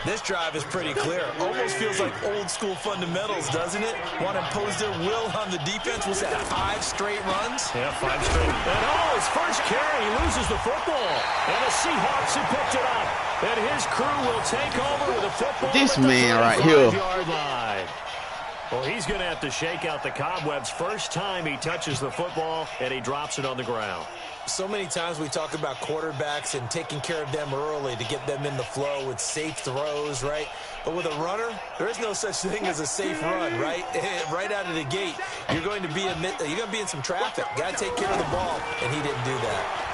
This drive is pretty clear. Almost feels like old school fundamentals, doesn't it? Want to impose their will on the defense. Was that 5 straight runs? Yeah, 5 straight. And his first carry, he loses the football. And the Seahawks have picked it up. And his crew will take over with a football. This man right here. Yard line. Well, he's going to have to shake out the cobwebs. First time he touches the football, and he drops it on the ground. So many times we talk about quarterbacks and taking care of them early to get them in the flow with safe throws, right? But with a runner, there is no such thing as a safe run, right? Right out of the gate, you're going to be in some traffic. Got to take care of the ball, and he didn't do that.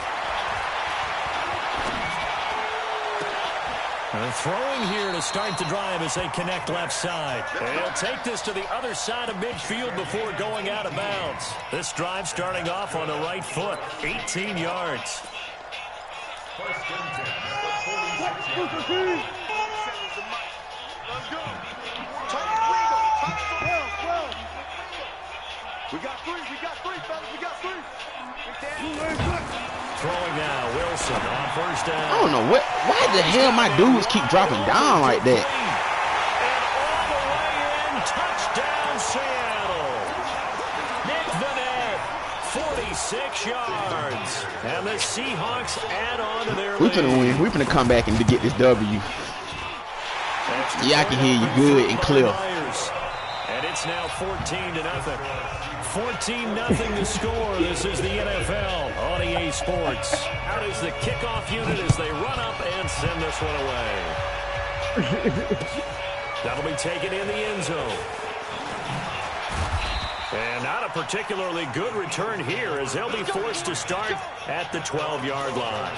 And throwing here to start the drive as they connect left side. And he'll take this to the other side of midfield before going out of bounds. This drive starting off on the right foot, 18 yards. First and 10 at the 46 yard. Let's go. We got three, fellas. We got three. Throwing now, Wilson on first down. I don't know why the hell my dudes keep dropping down like that. And all the way in, touchdown Seattle. Nick Vanette, 46 yards. And the Seahawks add on to their We finna win. We finna come back and get this W. Yeah, I can hear you good and clear. And it's now 14-0. 14-0 to score. This is the NFL on EA Sports. Out is the kickoff unit as they run up and send this one away. That'll be taken in the end zone. And not a particularly good return here as they'll be forced to start at the 12-yard line.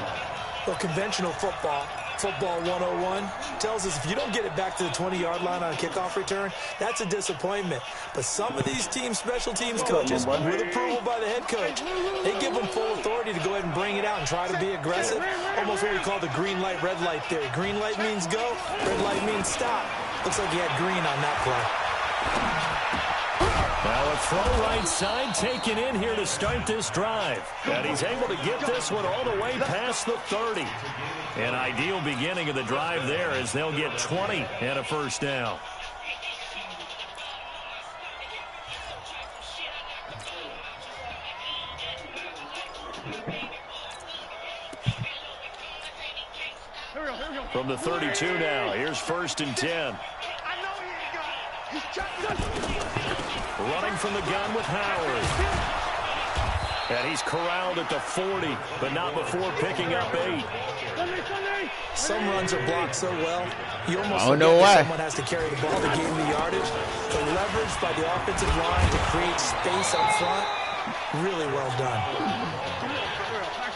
Well, conventional football 101, tells us if you don't get it back to the 20-yard line on a kickoff return, that's a disappointment. But some of these teams, special teams coaches, with approval by the head coach, they give them full authority to go ahead and bring it out and try to be aggressive. Almost what we call the green light, red light theory. Green light means go, red light means stop. Looks like he had green on that play. Now a throw right side taken in here to start this drive. And he's able to get this one all the way past the 30. An ideal beginning of the drive there as they'll get 20 and a first down. From the 32 now, here's 1st and 10. Running from the gun with Howard. And he's corralled at the 40, but not before picking up 8. Some runs are blocked so well, you almost I don't know forget why. that someone has to carry the ball to gain the yardage. The leverage by the offensive line to create space up front, really well done.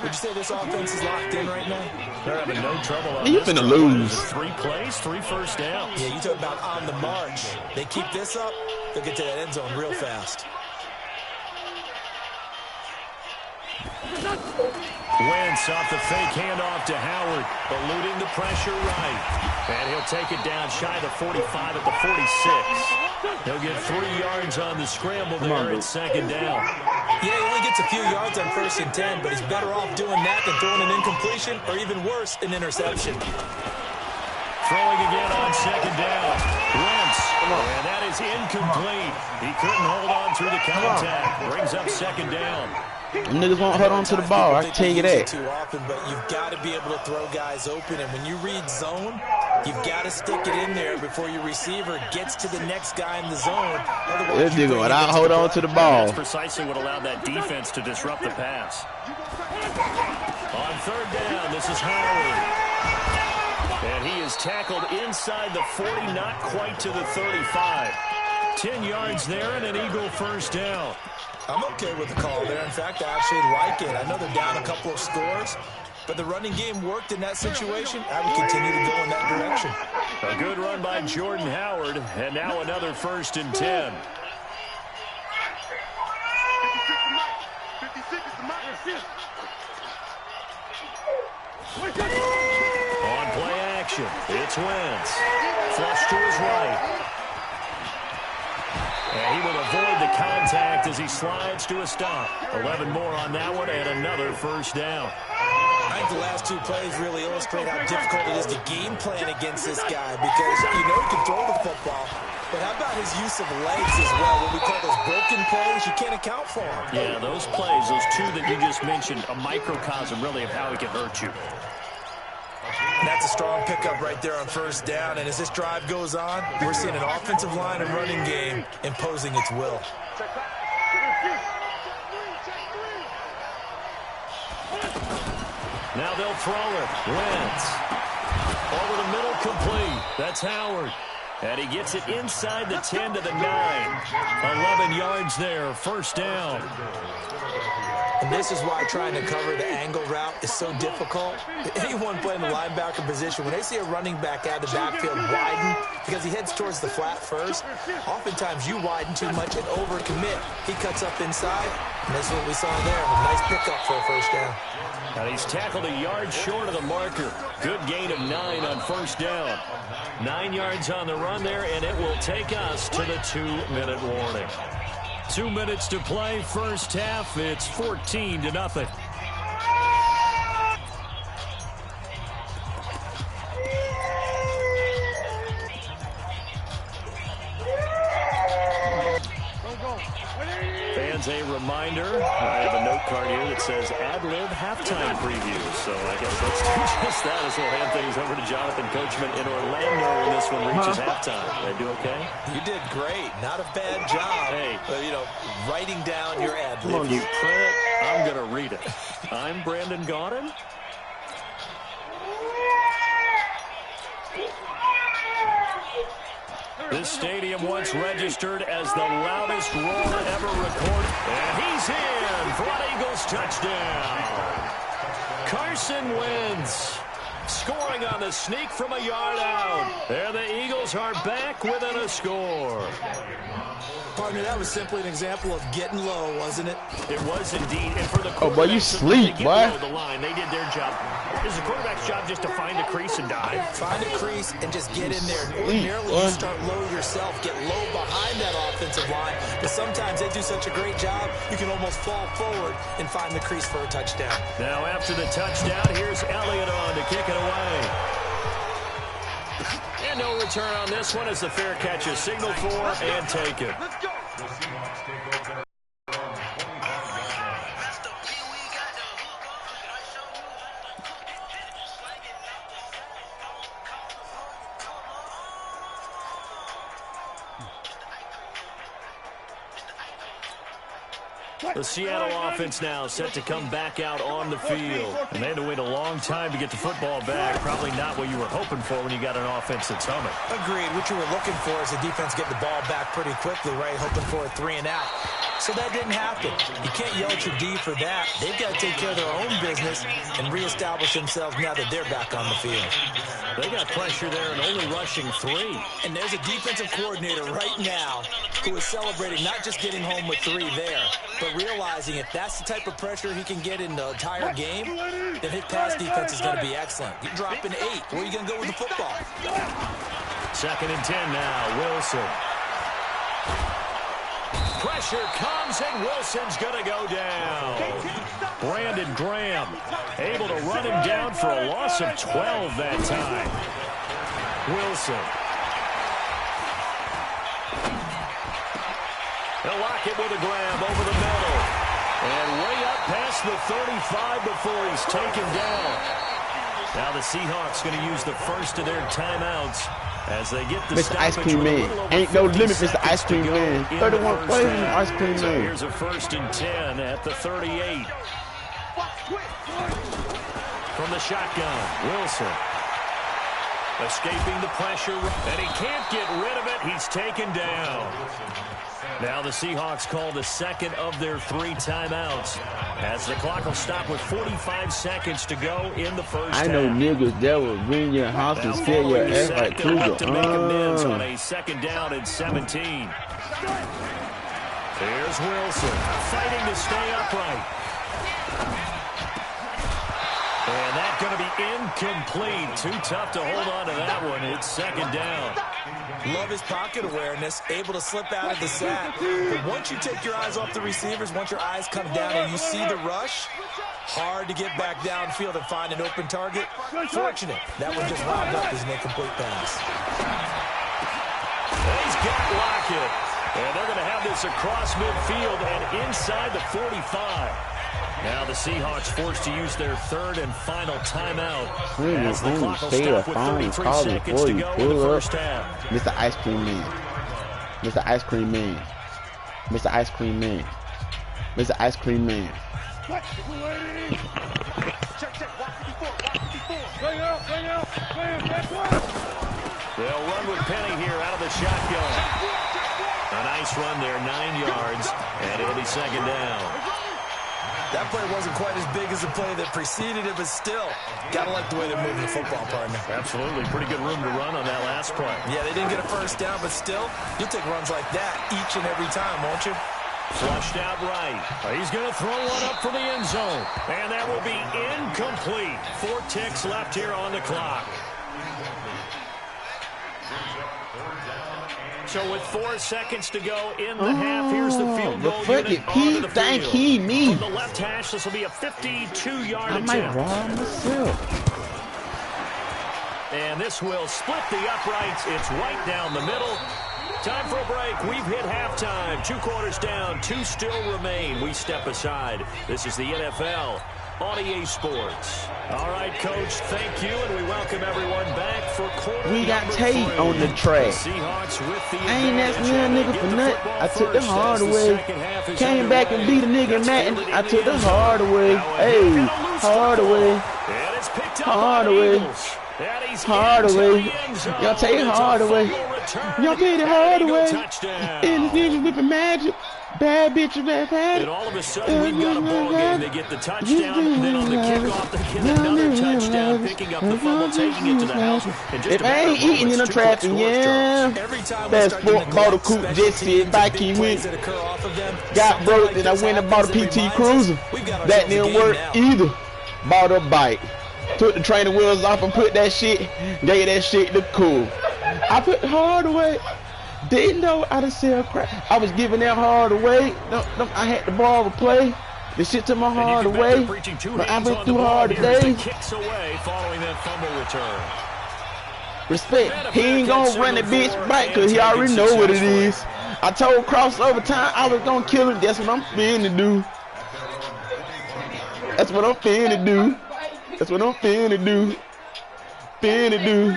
Would you say this offense is locked in right now? They're having no trouble on You this finna drive. lose. 3 plays, 3 first downs. Yeah, you talk about on the march. They keep this up, they'll get to that end zone real fast. Wentz off the fake handoff to Howard, eluding the pressure right. And he'll take it down shy of the 45 at the 46. He'll get 3 yards on the scramble there at second down. Yeah, he only gets a few yards on 1st and 10, but he's better off doing that than throwing an incompletion or even worse, an interception. Throwing again on second down. Wentz, and that is incomplete. He couldn't hold on through the contact. Brings up second down. Them niggas won't hold on to the ball. I can tell you that. Too often, but you've got to be able to throw guys open, and when you read zone, you've got to stick it in there before your receiver gets to the next guy in the zone. This nigga without hold on to the ball. That's precisely what allowed that defense to disrupt the pass. On third down, this is Howard. And he is tackled inside the 40, not quite to the 35. 10 yards there and an Eagle first down. I'm okay with the call there. In fact, I actually like it. I know they're down a couple of scores, but the running game worked in that situation. I would continue to go in that direction. A good run by Jordan Howard, and now another 1st and 10. 56 is the mark. On play action, it's Wentz. Flush to his right. And he will avoid the contact as he slides to a stop. 11 more on that one and another first down. I think the last 2 plays really illustrate how difficult it is to game plan against this guy because you know he can throw the football. But how about his use of legs as well? When we call those broken plays, you can't account for them. Yeah, those plays, those 2 that you just mentioned, a microcosm really of how he can hurt you. And that's a strong pickup right there on first down. And as this drive goes on, we're seeing an offensive line and running game imposing its will. Now they'll throw it. Wentz. Over the middle, complete. That's Howard. And he gets it inside the 10 to the 9. 11 yards there, first down. And this is why trying to cover the angle route is so difficult. Anyone playing the linebacker position, when they see a running back out of the backfield widen, because he heads towards the flat first, oftentimes you widen too much and overcommit. He cuts up inside, and that's what we saw there. A nice pickup for a first down. And he's tackled a yard short of the marker. Good gain of 9 on first down. 9 yards on the run there, and it will take us to the 2-minute warning. 2 minutes to play, first half. It's 14-0. Fans, a reminder, I have a note card here that says ad-lib halftime preview. So I guess let's do just that as we'll hand things over to Jonathan Coachman in Orlando when this one reaches halftime. Did I do okay? You did great. Not a bad job. Hey. But, you know, writing down your ad-lib. If you print it, I'm going to read it. I'm Brandon Gaudin. This stadium once registered as the loudest roar ever recorded. And he's in for an Eagles touchdown. Carson Wentz scoring on the sneak from a yard out. There the Eagles are back within a score. Partner, that was simply an example of getting low, wasn't it? It was indeed. And for the boy, you sleep, boy. The line, they did their job. It's the quarterback's job just to find a crease and dive. Find a crease and just get in there. Ordinarily, you start low yourself, get low behind that offensive line. But sometimes they do such a great job, you can almost fall forward and find the crease for a touchdown. Now after the touchdown, here's Elliott on to kick it away. And no return on this one as the fair catch is signaled for and taken. Let's go. The Seattle offense now set to come back out on the field. And they had to wait a long time to get the football back. Probably not what you were hoping for when you got an offense that's humming. Agreed. What you were looking for is the defense getting the ball back pretty quickly, right? Hoping for a 3 and out. So that didn't happen. You can't yell at your D for that. They've got to take care of their own business and reestablish themselves now that they're back on the field. They got pressure there and only rushing 3. And there's a defensive coordinator right now who is celebrating not just getting home with 3 there, but realizing if that's the type of pressure he can get in the entire game, then his pass defense is going to be excellent. You're dropping 8. Where are you going to go with the football? 2nd and 10 now. Wilson. Pressure comes, and Wilson's going to go down. Brandon Graham able to run him down for a loss of 12 that time. Wilson. They'll lock it with a grab over the middle. And way up past the 35 before he's taken down. Now the Seahawks going to use the first of their timeouts as they get the Mr. Ice Cream Man. Ain't no limit, Mr. Ice Cream Man. 31 plays in Ice Cream So Man. here's a 1st and 10 at the 38. From the shotgun, Wilson. Escaping the pressure, and he can't get rid of it. He's taken down. Now the Seahawks call the 2nd of their 3 timeouts as the clock will stop with 45 seconds to go in the first half. I know niggas that will bring your house and scare your ass like Cougar. To make amends on a 2nd down and 17. Here's Wilson fighting to stay upright. And that's going to be incomplete. Too tough to hold on to that one. It's 2nd down. Love his pocket awareness, able to slip out of the sack. But once you take your eyes off the receivers, once your eyes come down and you see the rush, hard to get back downfield and find an open target. Fortunate, that one just wound up as an incomplete pass. And he's got Lockett. And they're going to have this across midfield and inside the 45. Now the Seahawks forced to use their 3rd and final timeout as the clock will stop with 33 seconds to go in the first half. Mr. Ice Cream Man. Mr. Ice Cream Man. Mr. Ice Cream Man. Mr. Ice Cream Man. They'll run with Penny here out of the shotgun. A nice run there, 9 yards, and it'll be 2nd down. That play wasn't quite as big as the play that preceded it, but still, gotta like the way they're moving the football, partner. Absolutely. Pretty good room to run on that last play. Yeah, they didn't get a 1st down, but still, you'll take runs like that each and every time, won't you? Flushed out right. He's going to throw one up for the end zone. And that will be incomplete. 4 ticks left here on the clock. So with 4 seconds to go in the half, here's the field goal unit onto the field. From the left hash, this will be a 52-yard attempt. I might rob myself. And this will split the uprights. It's right down the middle. Time for a break. We've hit halftime. 2 quarters down. 2 still remain. We step aside. This is the NFL on EA Sports. All right, Coach, thank you, and we welcome everyone back for quarter We got number Tate 3. on the track. Seahawks with the I ain't that little nigga for nothing. I took the hard way. way. Came back and beat a nigga Madden. I took the hard way. Hey, hard way. Hard way. Hard way. Y'all take it hard way. Y'all take it hard way. And this nigga whipping magic. Bad bitch, bad bad. And all of a sudden, we've got a ball game. They get the touchdown, and then on the kickoff, they get another touchdown, picking up the fumble, taking it to the house. If I ain't eating in the traffic, yeah. Fast sport, bought a coupe, jet set, bike he went. Got broke, then I went and bought a PT Cruiser. That didn't work either. Bought a bike. Took the training wheels off and put that shit, gave that shit to cool. I put the hard away. Didn't know how to sell crap. I was giving that hard away. I had to borrow a play. The shit to my hard away. But I went through hard today. Kicks away following that fumble return. Respect. He ain't gonna run the bitch back because he already know what it is. I told crossover time I was gonna kill him. That's what I'm finna do. That's what I'm finna do. That's what I'm finna do. Finna do.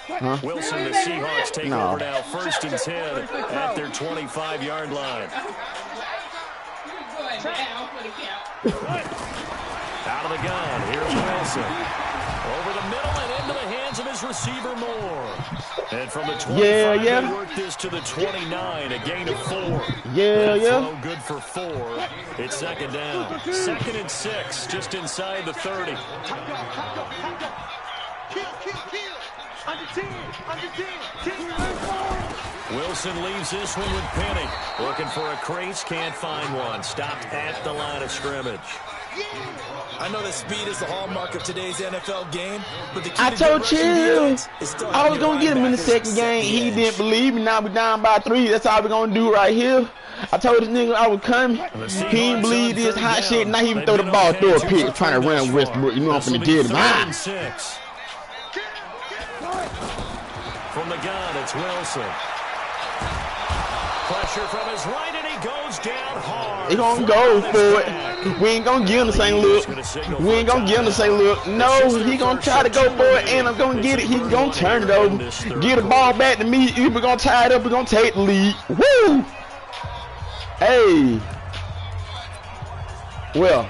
Huh? Wilson, the Seahawks take over now, 1st and 10 at their 25-yard line. Out of the gun, here's Wilson. Over the middle and into the hands of his receiver Moore. And from the 25, they work this to the 29, a gain of 4. Throw good for 4. It's second down. 2nd and 6, just inside the 30. Wilson leaves this one with Penny. Looking for a crease, can't find one. Stopped at the line of scrimmage. I know that speed is the hallmark of today's NFL game, but the key I told you I was gonna get him in the second game. He didn't believe me. Now we're down by 3. That's all we're gonna do right here. I told this nigga I was coming. He didn't believe this hot shit. Not even throw the ball through a pick, trying to run Westbrook. You know I'm finna get him. From the gun, it's Wilson. Pressure from his right, and he goes down hard. He gonna go for it. We ain't gonna give him the same look. We ain't gonna give him the same look. No, he gonna try to go for it, and I'm gonna get it. He gonna turn it over. Get the ball back to me. We're gonna tie it up. We're gonna take the lead. Woo! Hey. Well.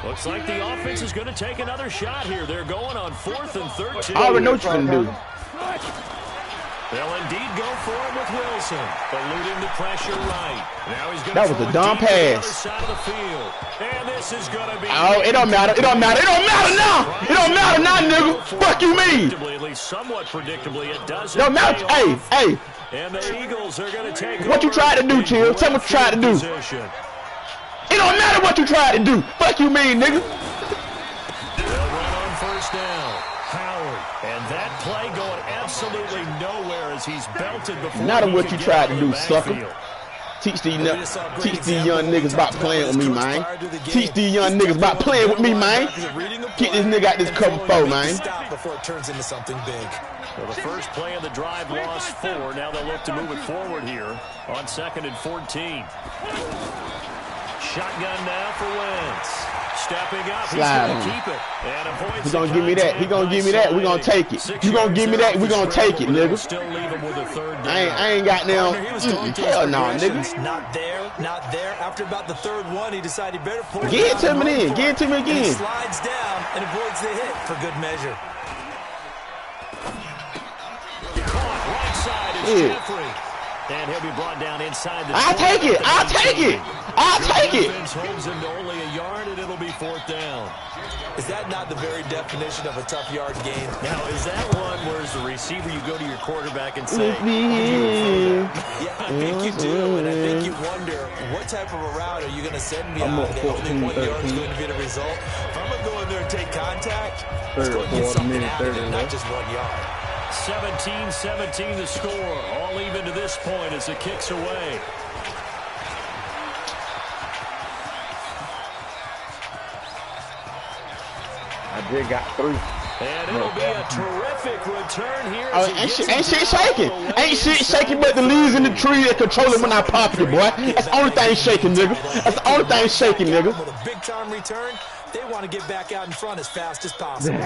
Looks like the offense is going to take another shot here. They're going on 4th and 13. I already know what you're gonna do. They'll indeed go for it with Wilson, eluding the pressure right. Now he's going that was a dumb pass. Side of the field. And this is going to be. Oh, it don't matter. It don't matter. It don't matter now. It don't matter now, nigga. Fuck you mean? At least somewhat predictably, it doesn't. Don't matter. Hey. And the Eagles are going to take. What you tried to do, Chill? Tell me what you tried to do. It don't matter what you tried to do. Fuck you mean, nigga. They'll run on 1st down. Howard. And that play going absolutely nowhere as he's belted before. Not what you tried to do, sucker. Teach these young niggas about playing with me, man. Teach these young niggas about playing with me, man. Get this nigga out this cover 4, man. Before it turns into something big. Well, the first play of the drive lost 4. Now they'll look to move it forward here on 2nd and 14. Shotgun now for Wentz. Stepping up, he's going to keep it. And avoids he's going to give me that. He's going to give me that. We're going to take it. You going to give me that. We're going to take it, nigga. Still leave him with a 3rd down. I ain't got now. Hell no, nigga. Not there. After about the 3rd one, he decided he better pull it. Get it to me then. Get it to me again. He slides down and avoids the hit for good measure. Caught right side is Jeffrey. And he'll be brought down inside the. I'll take it. I'll take it. I'll take it. Holds him to only a yard, and it'll be 4th down. Is that not the very definition of a tough yard gain? Now, is that one where as the receiver you go to your quarterback and say, yeah, I think you do, and I think you wonder, what type of a route are you going to send me on? Only 1 yard is going to be the result. If I'm going to go in there and take contact, it's going to get something out of it, not just 1 yard. 17-17 the score. All even to this point as the kick's away. I just got 3. And it'll be a terrific return here. Ain't shit shaking. Ain't shit shaking but the leaves in the tree that control it when I pop you, boy. That's the only thing shaking, nigga. That's the only thing shaking, nigga. With a big-time return, they want to get back out in front as fast as possible.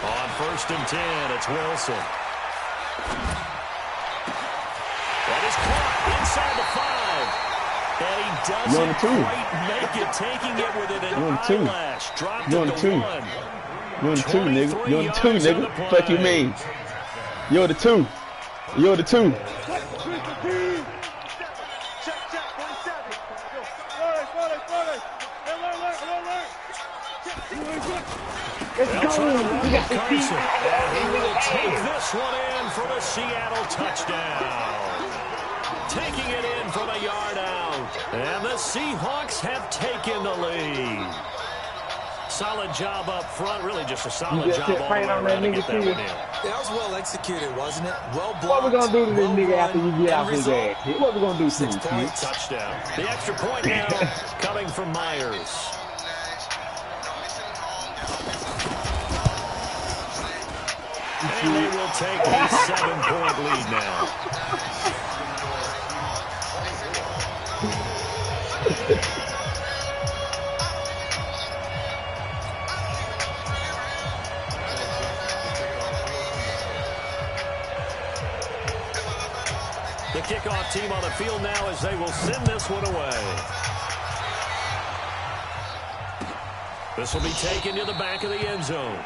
On 1st and 10, it's Wilson. That is caught inside the 5. And he doesn't quite make it, taking it with an eyelash. Dropped it to 1. You're the 2, nigga. You're the 2, nigga. Fuck you mean? You're the 2. You're the 2. Let's go. Carson. And he will take this one in for the Seattle touchdown. Taking it in from a yard out. And the Seahawks have taken the lead. Solid job up front. Really just a solid job all the way around to get that one in. That was well executed, wasn't it? Well blocked. What we going to do to this nigga after you get out his ass? What we going to do to him, kid? Touchdown. The extra point now coming from Myers. And they will take a 7-point lead now. team on the field now as they will send this one away. This will be taken to the back of the end zone.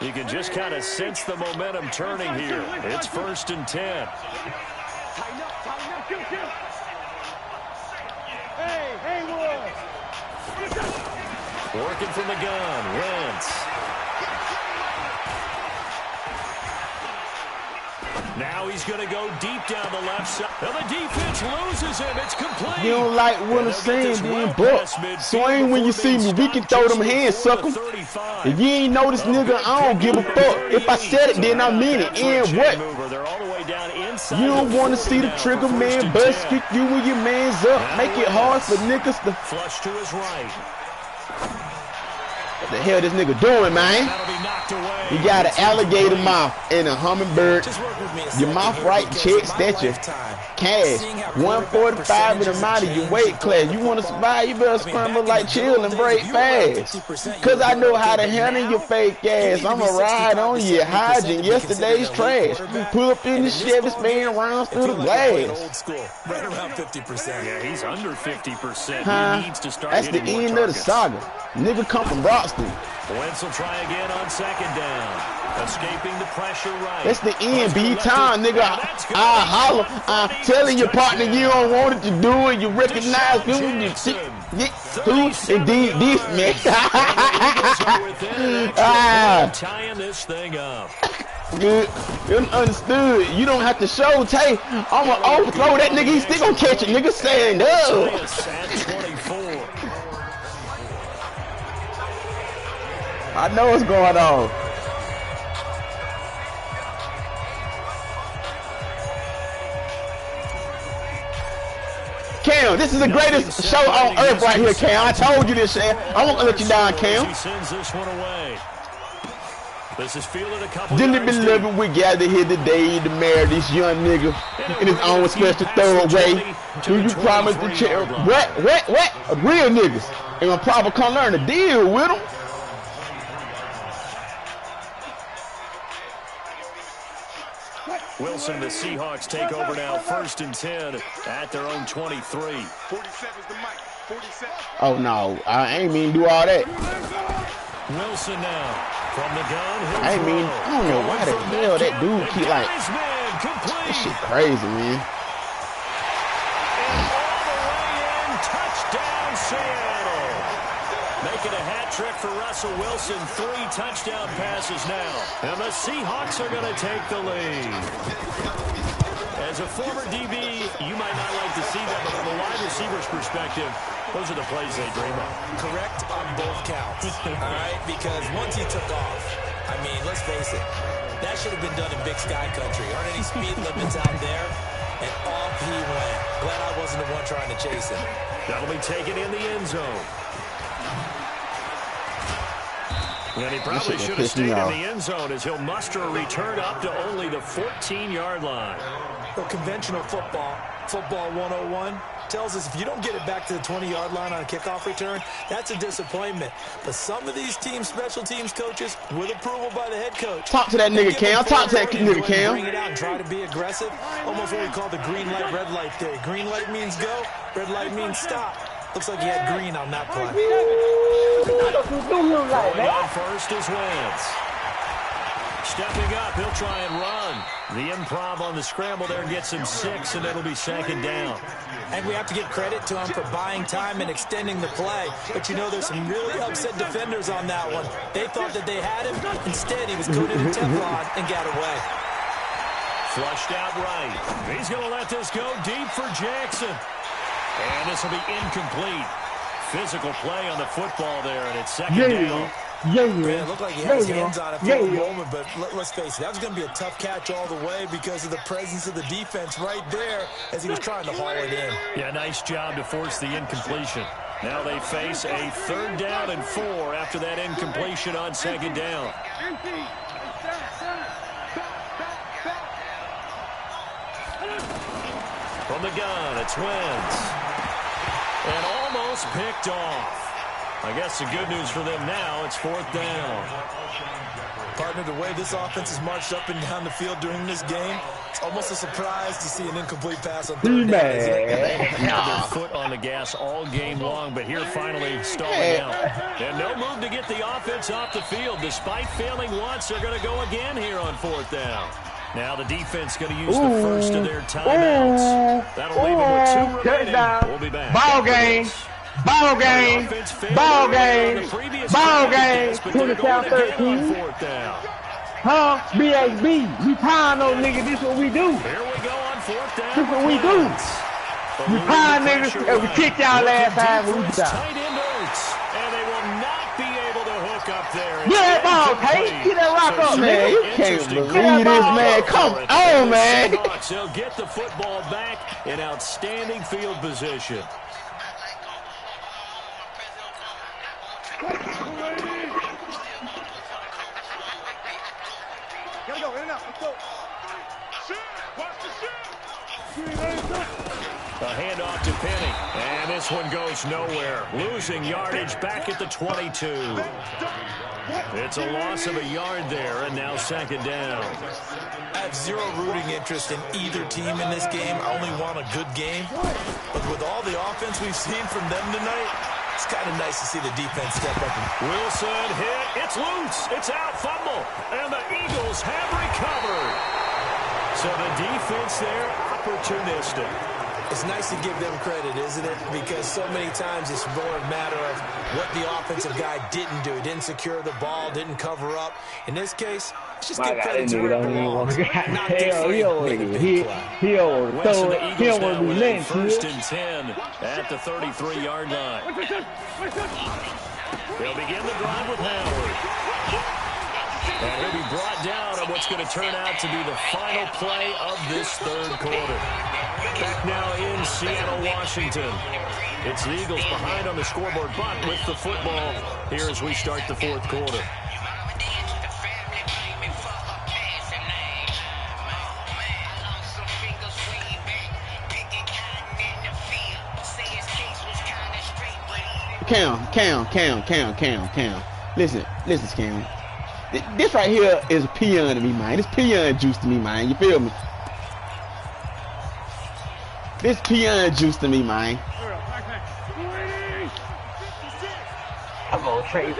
You can just kind of sense the momentum turning here. It's 1st and 10. Working from the gun, Wentz. Now he's going to go deep down the left side. And the defense loses him. It's complete. You don't like what I'm saying, then, but swing when you see me. We can throw them hands, sucker. If you ain't know this nigga, I don't give a fuck. If I said it, then I mean it. And what? You don't want to see the trigger man bust kick you with your mans up. Make it hard for niggas to flush to his right. What the hell this nigga doing, man? You got an alligator mouth and a hummingbird. Your mouth right checks that your cash. 145 in the amount of your weight class. You want to survive, you better scramble like chill and break fast. Cause I know how to handle your fake ass. I'ma ride on you, hiding yesterday's trash. Pull up in the Chevy, spin rounds through the glass. Right around 50%. Yeah, he's under 50%. Huh? He needs to start That's the end of the saga. Nigga come from Broxton. Wentz will try again on 2nd down. Escaping the pressure right. That's the end, B time, nigga. I holler. I'm telling your partner you don't want it to do it. You recognize who you see. Who indeed this man. Tying this thing up. Good. You understood. You don't have to show Tay. I'ma overthrow that nigga. He's still gonna catch it, nigga. Stand up. I know what's going on. Cam, this is the greatest show on earth right here, Cam. I told you this, Cam. I won't let you down, Cam. He sends this one away. This is fielded a couple Dearly beloved, we gather here today to marry this young nigga in his own special throwaway. Do you promise to cheer? What? Real niggas. And gonna probably come learn to deal with them. Wilson, the Seahawks take over now, 1st and 10 at their own 23. 47's the mic. 47. Oh no, I ain't mean to do all that. Wilson now from the gun. I don't know why the hell that dude keep like. This shit crazy, man. And all the way in, touchdown Seattle. Making a hat trick for Russell Wilson. 3 touchdown passes now. And the Seahawks are going to take the lead. As a former DB, you might not like to see that, but from a wide receiver's perspective, those are the plays they dream of. Correct on both counts, all right? Because once he took off, I mean, let's face it, that should have been done in Big Sky Country. Aren't any speed limits out there? And off he went. Glad I wasn't the one trying to chase him. That'll be taken in the end zone. And he probably should have stayed in the end zone as he'll muster a return up to only the 14-yard line. Well, conventional football 101, tells us if you don't get it back to the 20-yard line on a kickoff return, that's a disappointment. But some of these teams, special teams coaches, with approval by the head coach. Talk to that nigga, Cam. Talk to that nigga, Cam. Bring it out and try to be aggressive. Almost what we call the green light, red light theory. Green light means go, red light means stop. Looks like he had green on that play. Going on first is Wentz. Stepping up, he'll try and run. The improv on the scramble there gets him 6, and it'll be 2nd down. And we have to give credit to him for buying time and extending the play. But you know, there's some really upset defenders on that one. They thought that they had him. Instead, he was coated in Teflon and got away. Flushed out right. He's going to let this go deep for Jackson. And this will be incomplete. Physical play on the football there, and it's 2nd down. It looked like he had his hands on it for a moment, but let's face it, that was going to be a tough catch all the way because of the presence of the defense right there as he was trying to haul it in. Yeah, nice job to force the incompletion. Now they face a 3rd down and 4 after that incompletion on 2nd down. From the gun, it's Wentz. And almost almost picked off. I guess the good news for them now, it's 4th down. Partner, the way this offense has marched up and down the field during this game, it's almost a surprise to see an incomplete pass on 3rd down. They had their foot on the gas all game long, but here finally stalling out. And no move to get the offense off the field. Despite failing once, they're going to go again here on 4th down. Now the defense going to use the first of their timeouts. That'll leave them with 2 remaining. We'll be back. Ball game. Ball game. Ball game. Ball game. 27-13. Huh? BXB. We pine those niggas. This what we do. Here we go on 4th down. This what we do. We pine niggas and we kicked y'all last time. We tight end and they will not be able to hook up there. Get that ball, Tate. Get that rock up, man. You can't believe this, man. Come on, man. They'll get the football back in outstanding field position. Gotta go, in and out, let's go. Watch the A handoff to Penny, and this one goes nowhere. Losing yardage back at the 22. It's a loss of a yard there, and now 2nd down. I have zero rooting interest in either team in this game. I only want a good game. But with all the offense we've seen from them tonight, it's kind of nice to see the defense step up. Wilson hit. It's loose. It's out. Fumble. And the Eagles have recovered. So the defense there, opportunistic. It's nice to give them credit, isn't it? Because so many times it's more a matter of what the offensive guy didn't do. He didn't secure the ball, didn't cover up. In this case, let's just give credit to where it belongs. He don't want to be lynched. 1st and 10 at the 33-yard line. They'll begin the drive with Howard. And he'll be brought down on what's going to turn out to be the final play of this 3rd quarter. Back now in Seattle, Washington. It's the Eagles behind on the scoreboard, but with the football here as we start the 4th quarter. Cam. Listen, Cam. This right here is peon to me, man. This peon juice to me, man. You feel me? This peon juice to me, man. I'm gonna trade.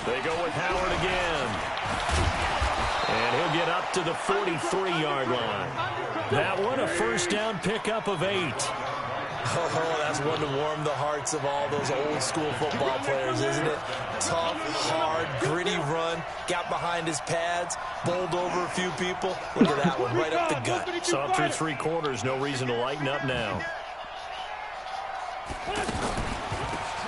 They go with Howard again. And he'll get up to the 43-yard line. That one a 1st down pickup of 8. Oh, that's one to warm the hearts of all those old-school football players, isn't it? Tough, hard, gritty run, got behind his pads, bowled over a few people. Look at that one, right up the gut. Saw through 3 quarters, no reason to lighten up now.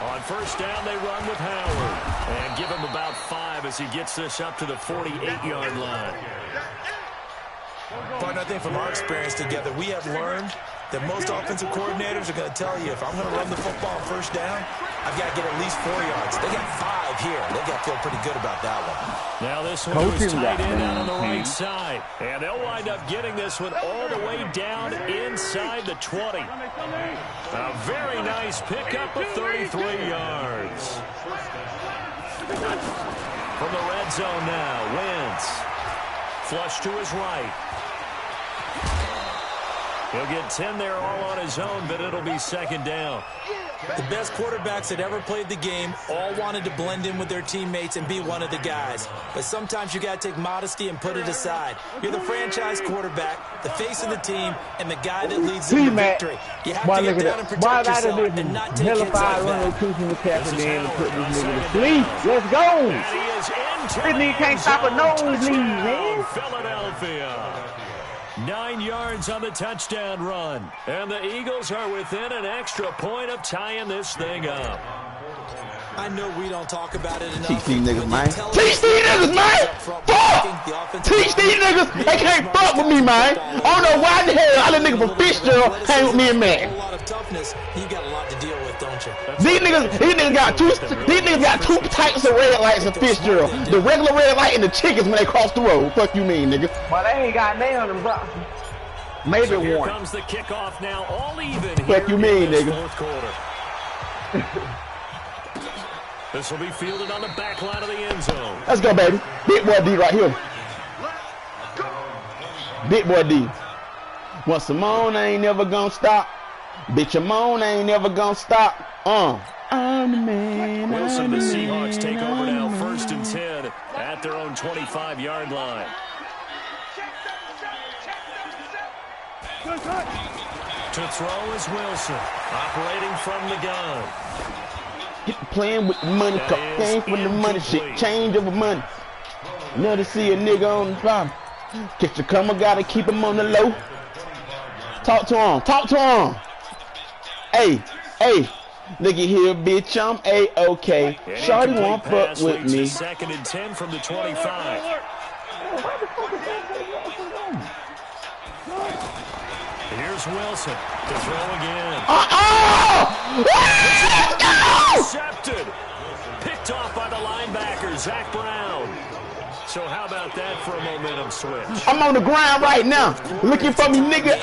On 1st down, they run with Howard. And give him about 5 as he gets this up to the 48-yard line. But I think from our experience together, we have learned that most offensive coordinators are going to tell you, if I'm going to run the football on 1st down, I've got to get at least 4 yards. They got 5 here. They got to feel pretty good about that one. Now this one is tight end out on the right side. And they'll wind up getting this one all the way down inside the 20. A very nice pickup of 33 yards. From the red zone now, Wentz. Flush to his right. He'll get 10 there all on his own, but it'll be 2nd down. The best quarterbacks that ever played the game all wanted to blend in with their teammates and be one of the guys. But sometimes you got to take modesty and put it aside. You're the franchise quarterback, the face of the team, and the guy that leads them to victory. You have to get down and protect yourself and not take hits like that. Let's go. This nigga can't stop a nosebleed, man. Philadelphia. 9 yards on the touchdown run. And the Eagles are within an extra point of tying this thing up. I know we don't talk about it enough. Teach these niggas, man. Teach these niggas, man. Fuck. Teach these niggas. They can't fuck with me, man. I don't know why the hell all the niggas from Fitzgerald hang with me and man. A lot of toughness. You got a lot to deal with, don't you? These niggas got two types of red lights in Fitzgerald. The regular red light and the chickens when they cross the road. Fuck you mean, nigga? But they ain't got nailed them, bro. Maybe so here one. Comes the kickoff now, all even. What you mean, nigga? Fourth quarter. This will be fielded on the back line of the end zone. Let's go, baby. Big boy D right here. Big boy D. Once I'm on, I ain't never gonna stop. Bitch, I'm on, I ain't never gonna stop. I'm the man. Wilson, the Seahawks take over now, 1st and 10 at their own 25-yard line. To throw is Wilson, operating from the gun. Get playing with the money, game for the money, shit, change over money. Never see a nigga on the problem. Catch the come, gotta keep him on the low. Talk to him, talk to him. Hey, look at here, bitch, I'm A-okay. Shawty won't fuck with me. 2nd and 10 from the 25. Here's Wilson to throw again. Intercepted. Picked off by the linebacker, Zach Brown. So how about that for a momentum switch? I'm on the ground right now. Looking for me, nigga.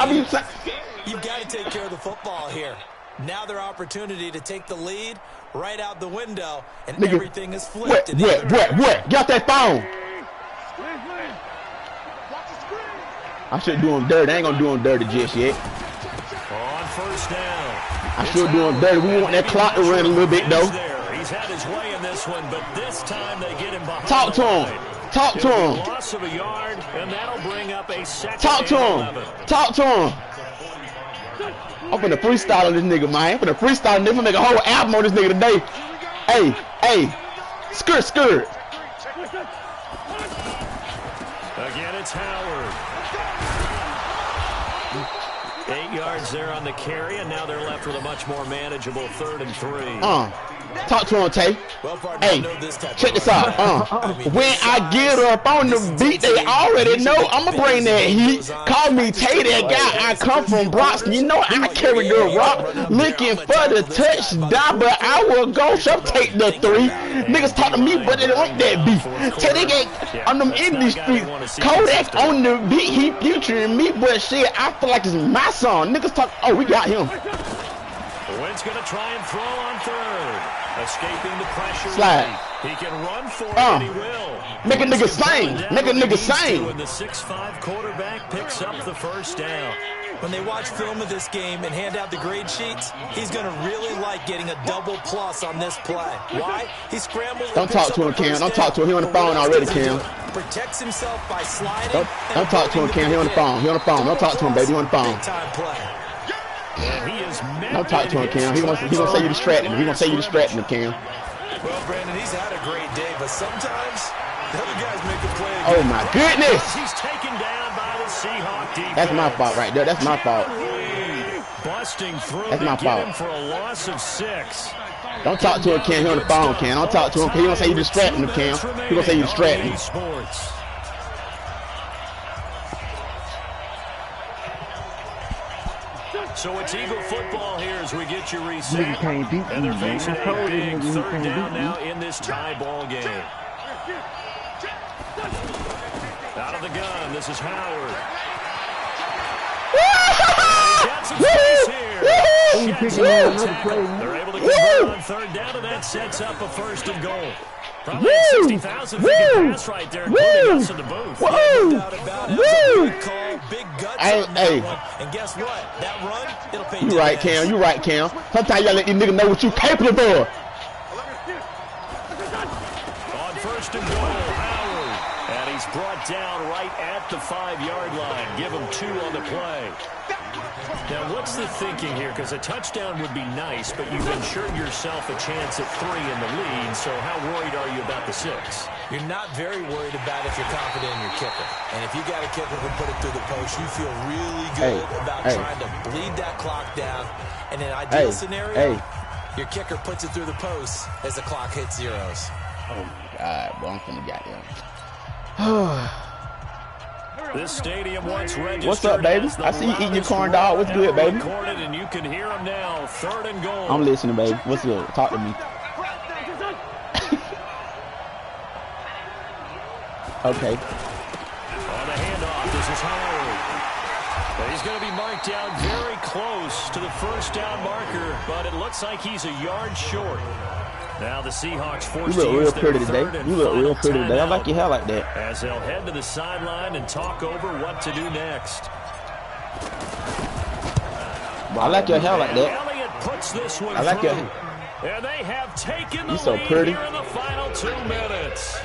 You've got to take care of the football here. Now their opportunity to take the lead right out the window, and nigga, everything is flipped. What? Get that phone. I should do him dirty. I ain't gonna do him dirty just yet. On 1st down. I should do him dirty. We want that clock to run a little bit, though. He's had his way in this one, but this time they get him behind. Talk to him. Talk to him. Loss of a yard, and that'll bring up a 2nd Talk to him. 11. Talk to him. I'm finna freestyle on this nigga, man. I'm finna freestyle on this. I'm finna make a whole album on this nigga today. Hey. Skirt. Again, it's Howard. 8 yards there on the carry, and now they're left with a much more manageable 3rd and 3. Talk to him, Tay. Hey, check this out. When I get up on the beat, they already know I'ma bring that heat. Call me Tay, that guy. I come from Bronx. You know I carry the rock, looking for the touchdown, but I will go take the 3. Niggas talk to me, but they don't want that beef. Tay, they get on them indie streets. Kodak on the beat, he featuring me, but shit, I feel like it's my song. Niggas talk. Oh, we got him. Wentz gonna try and throw on 3rd. Escaping the pressure. Slide. He can run for it, and he will. Make a nigga sing. Make a nigga sing. And the 6'5" quarterback picks up the 1st down. When they watch film of this game and hand out the grade sheets, he's going to really like getting a double plus on this play. Why? He scrambles. Don't talk to him, Cam. Don't talk to him. He on the phone already, Cam. Protects himself by sliding. Don't talk to him, Cam. He on the phone. He on the phone. Don't talk to him, baby. He on the phone. Big time play. Don't talk to him, Cam. He gonna say you distracting him. He gonna say you distracting him, Cam. Well, Brandon, he's had a great day, but sometimes the other guys make a play. Oh my goodness! He's taken down by the Seahawk defense. That's my fault right there. That's my fault. Busting through. That's my fault. For a loss of 6. Don't talk to him, Cam. He on the phone, Cam. Don't talk to him. He gonna say you distracting him, Cam. He gonna say you distracting him. So it's Eagle football here as we get you reset. Can't beat And they're me, facing man. I told a you big niggas 3rd can't down beat now me. in this tie ball game. Out of the gun, this is Howard. They're able to convert on 3rd down, and that sets up a 1st and goal. Probably 60,000 thinking pass right there, including us in the booth. Big guts on that one. And guess what? That run, it'll pay You right, Cam. You right, Cam. Sometimes you gotta let these niggas know what you capable of. On 1st and goal, Howard. And he's brought down right at the 5-yard line. Give him 2 on the play. Now, what's the thinking here? Because a touchdown would be nice, but you've ensured yourself a chance at 3 in the lead, so how worried are you about the 6? You're not very worried about if you're confident in your kicker. And if you got a kicker who can put it through the post, you feel really good about trying to bleed that clock down. In an ideal scenario, your kicker puts it through the post as the clock hits zeros. Oh, my God. Boy, I'm finna get him. This stadium once registered. What's up, baby? I see you eating your corn dog. What's good, baby? And you can hear him now. 3rd and goal. I'm listening, baby. What's good? Talk to me. Okay. On the handoff, this is Howard. He's going to be marked down very close to the first down marker, but it looks like he's a yard short. Now the Seahawks forced to use their third and final timeout. I like your hair like that. As they'll head to the sideline and talk over what to do next. I like your hair like that. Elliott puts this one I like your through. And they have taken the so lead pretty. here in the final 2 minutes.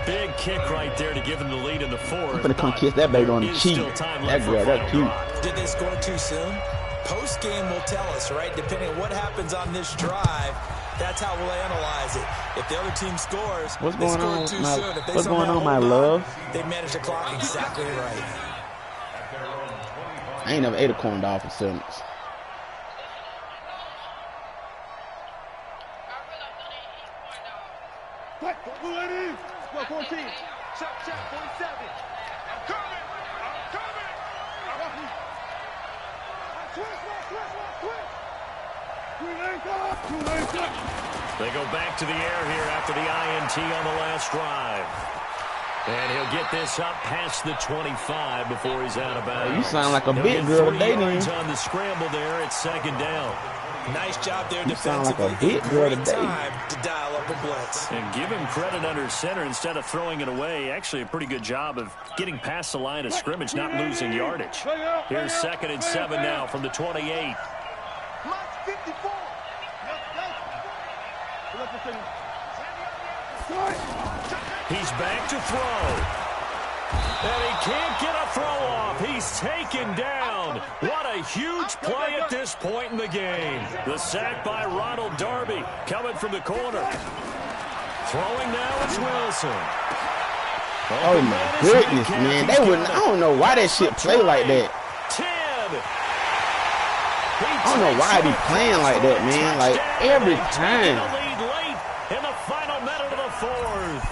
Big kick right there to give them the lead in the fourth. I'm gonna come kiss that baby on the cheek. That girl, that's cute. Did they score too soon? Post-game will tell us, right? Depending on what happens on this drive, that's how we'll analyze it. If the other team scores, what's going on, too soon. If they what's going on, my love? They managed the clock exactly right. I ain't never ate a corn dog for Simmons. What? Who that is? Go 14. Check, 47. I'm coming. Switch. They go back to the air here after the INT on the last drive. And he'll get this up past the 25 before he's out of bounds. You sound like a big girl today, man. On the scramble there at second down. Nice job there you defensively. Sound like a big girl today. Time to dial up a blitz. And give him credit under center instead of throwing it away. Actually, a pretty good job of getting past the line of scrimmage, not losing yardage. Here's 2nd and 7 now from the 28. He's back to throw. And he can't get a throw off. He's taken down. What a huge play at this point in the game. The sack by Ronald Darby coming from the corner. Throwing now is Wilson. Oh my goodness, man. They wouldn't. I don't know why that shit play like that. 10. I don't know why he playing like that, man. Like every time. Late in the final minute of the fourth.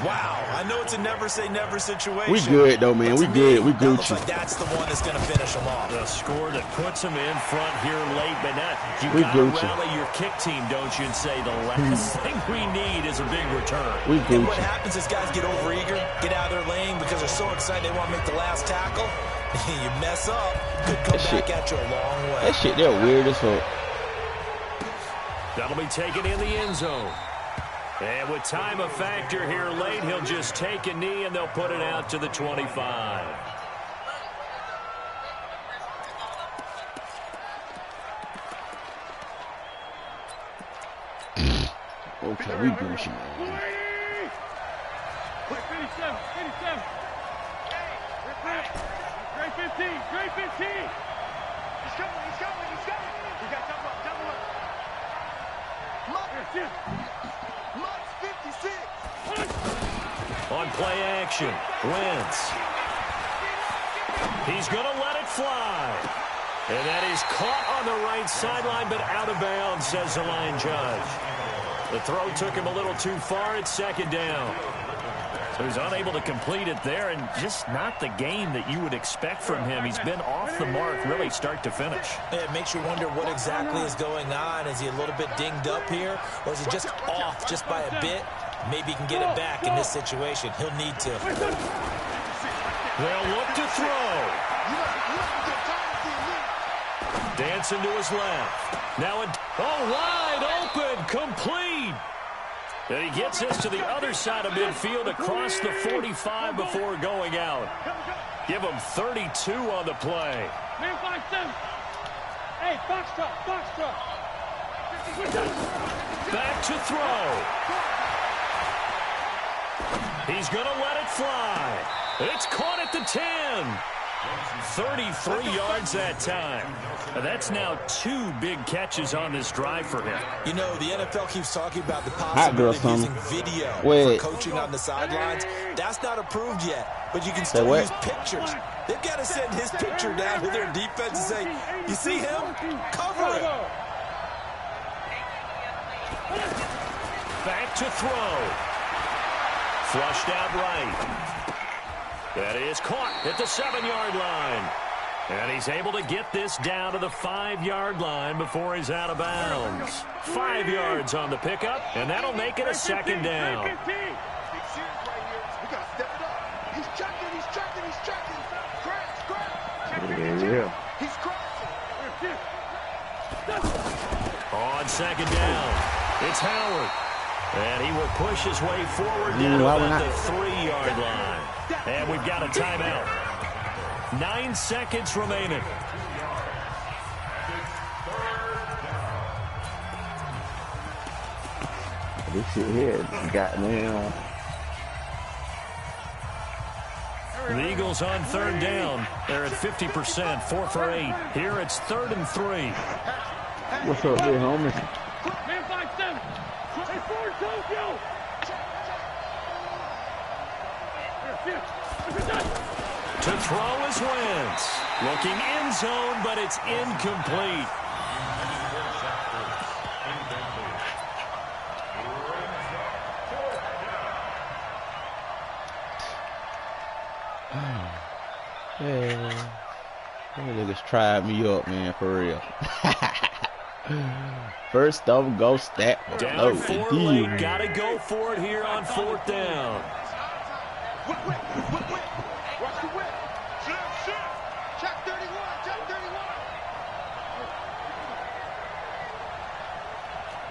Wow, I know it's a never-say-never situation. We good, though, man. We good. We Gucci. Like that's the one that's going to finish them off. The score that puts them in front here late, but now you got to rally your kick team, don't you, and say the last thing we need is a big return. We and what happens is guys get overeager, get out of their lane because they're so excited they want to make the last tackle. You mess up, could come back at you a long way. That shit, they're weird as fuck. That'll be taken in the end zone. And with time a factor here late, he'll just take a knee and they'll put it out to the 25. Okay, we Gucci, man. Quick, 57. Grade 15. He's coming. We got double up. Much 56. On play action, Wentz. He's going to let it fly. And that is caught on the right sideline, but out of bounds, says the line judge. The throw took him a little too far at second down. So he's unable to complete it there, and just not the game that you would expect from him. He's been off the mark, really, start to finish. It makes you wonder what exactly is going on. Is he a little bit dinged up here, or is he just off just by a bit? Maybe he can get it back in this situation. He'll need to. They'll look to throw. Dancing to his left. Now, wide open, complete. And he gets this to the other side of midfield across the 45 before going out. Give him 32 on the play. Man, box them. Hey, box truck. Back to throw. He's going to let it fly. It's caught at the 10. 33 yards that time. That's now 2 big catches on this drive for him. You know, the NFL keeps talking about the possibility of using video for coaching on the sidelines. That's not approved yet, but you can still use pictures. They've got to send his picture down to their defense and say, you see him? Cover him. Back to throw. Flushed out right. That is caught at the 7-yard line. And he's able to get this down to the 5-yard line before he's out of bounds. 5 yards on the pickup, and that'll make it a second down. He's checking. here. On second down, it's Howard. And he will push his way forward down to about the 3-yard line. And we've got a timeout. 9 seconds remaining. This shit here, goddamn. The Eagles on third down. They're at 50%, 4 for 8. Here it's 3rd and 3. What's up there, homie? Man 5-7. Hey, forward, Tokyo. To throw is Wentz. Looking end zone, but it's incomplete. Man, them niggas tried me up, man, for real. First up, go stack. Down 4 late. Gotta go for it here on 4th down. Watch the whip. Check 31. Check 31.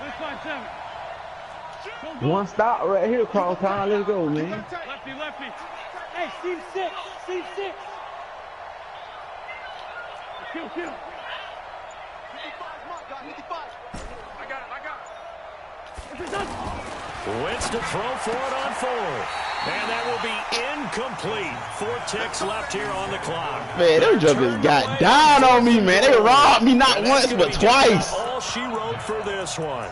Let's find 7. One stop right here, cross town. Let's go, man. Lefty, lefty. Hey, Steve 6. Steve 6. Kill. 55, Mark, got 55. I got it. Wentz to throw for it on 4th. And that will be incomplete. 4 ticks left here on the clock. Man, them jokers got down on me, man. They robbed me not once, but twice. All she wrote for this one.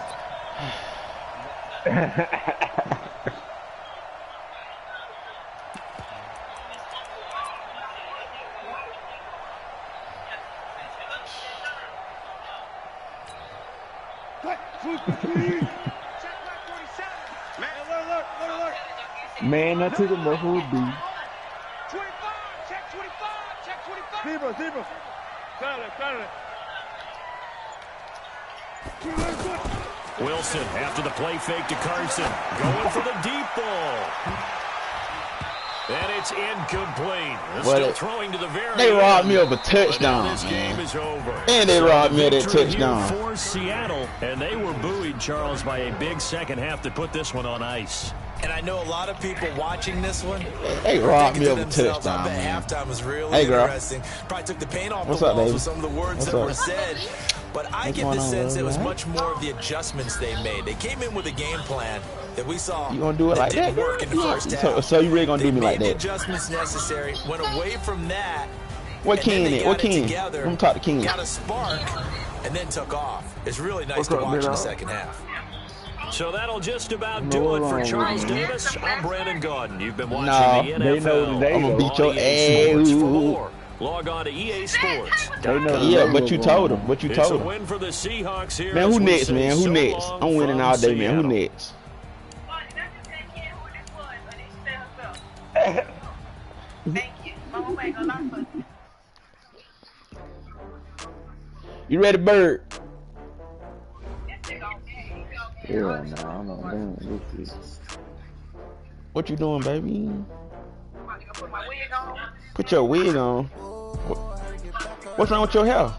Man, I took him off who would be. 25. Check 25. Check 25. Zebra. Saturday. Wilson after the play fake to Carson. Going for the deep ball. And it's incomplete. Still throwing to the very They robbed me of a Now touchdown, this game is over. And they robbed me of that Victory touchdown. here for Seattle, and they were buoyed, Charles, by a big second half to put this one on ice. And I know a lot of people watching this one. They robbed me of a themselves, touchdown, I bet man. halftime was really Hey, girl. interesting. Probably took the paint off What's the up, walls baby? with some of the words What's that up? were said. But I What's get going the on, sense love? it was Right? much more of the adjustments they made. They came in with a game plan that we saw. You gonna do it like that? Didn't work in the first half. So you really gonna do me like They made that? the adjustments necessary. Went away from that. What and then Ken they is? got What it Ken? together, Let me talk to Ken. Got a spark, and then took off. It's really nice What's to up, watch in the Mino? second half. So that'll just about No do it for wrong Charles with you. Davis. I'm Brandon Gordon. You've been watching No, the they know NFL. today, I'ma beat your on EA Sports. For ass. more, log on to EA Sports. They know Yeah, the but you rules told on. him. What you It's a told him. win for the Seahawks here. Man, as who we next, say man? Who so next? long I'm winning from all day, man. Who Seattle. next? Thank you. Mama ain't gonna lie for you. You ready, Bird? Yeah, no, I'm not doing this shit. What you doing, baby? I'm about to go put my wig on. Put your wig on. What's wrong with your hair?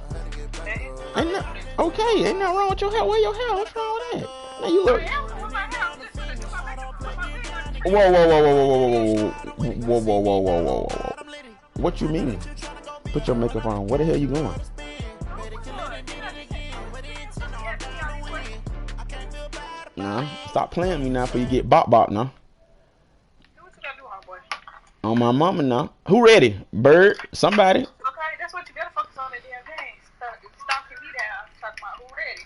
Ain't no, okay, ain't nothing wrong with your hair. Wear your hair. What's wrong with that? Now you look. Whoa. What you mean? Put your makeup on. Where the hell you going? Nah, stop playing with me now before you get bop now. On my mama now. Who ready? Bird? Somebody? Okay, that's what you gotta focus on at damn game. Stop stalking me down. Talking about who ready.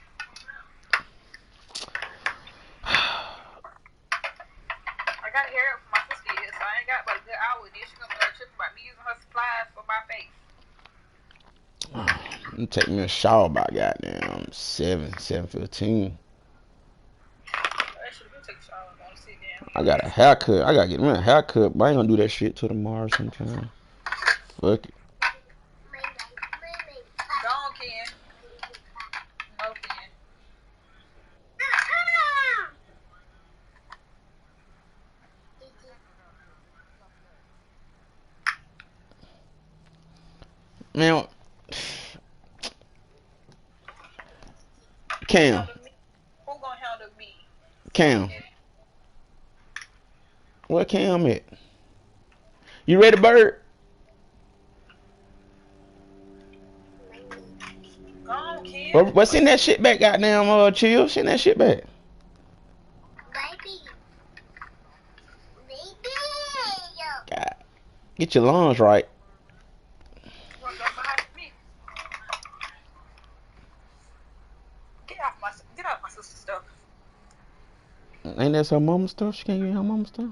I got hair up for my sister yet, so I ain't got but a good hour. Then she's gonna start tripping about me using her supplies for my face. Let me take me a shower by goddamn 7:15. I got a haircut. I gotta get me a haircut, but I ain't gonna do that shit till tomorrow sometime. Fuck it. Go on, Ken. No, Ken. Man, Cam. Who gonna handle me? Cam. Where Cam at? You ready, Bird? Go on, kid. Well, send that shit back, goddamn, chill. Send that shit back. Baby. God. Get your lungs right. What goes behind me? Get off my sister's stuff. Ain't that her mama stuff? She can't get her mama stuff? No,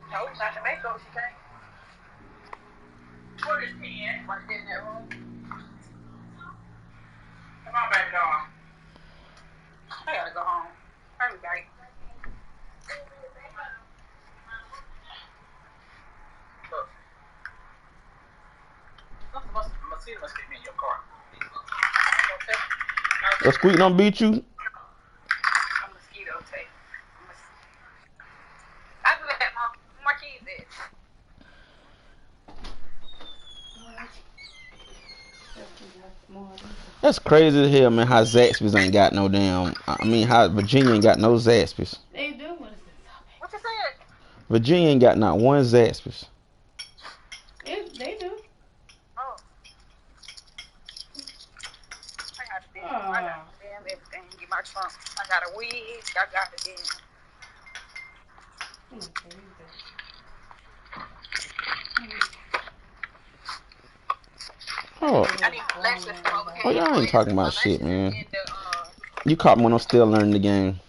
not the makeup. She can't. Where is pen? Right there in that room. Come on, baby doll. I gotta go home. Hurry, baby. Look. Mosquito must get me in your car. The squeak don't beat you? A mosquito tape. I do that, Mom. My keys is. That's crazy as hell, man, how Zaxby's ain't got no damn... I mean, how Virginia ain't got no Zaxby's. They do. What you said? Virginia ain't got not one Zaxby's. They do. Oh. I got damn everything. Get my trunk. I got a wig. I got the damn. Oh. I need Lexus from over here. Oh, y'all ain't talking about shit, man. And the, You caught me when I'm still learning the game.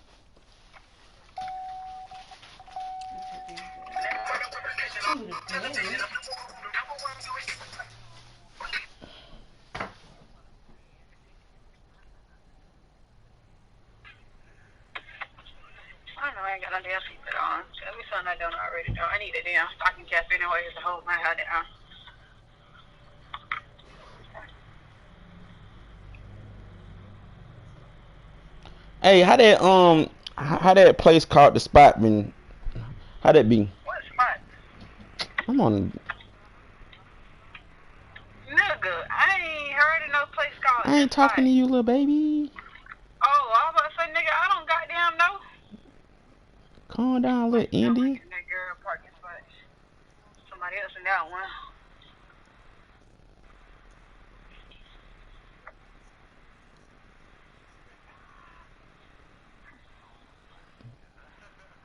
I know I ain't got no damn seatbelt on. Tell me something I don't already know. I need a damn stocking cap anyway to hold my head down. Hey, how that place called The Spot been? How that be? What spot? I'm on. Nigga, I ain't heard of no place called I ain't talking to you, little baby. Oh, I was about to say, nigga, I don't goddamn know. Calm down, little Indian. That girl parking spot. Somebody else in that one.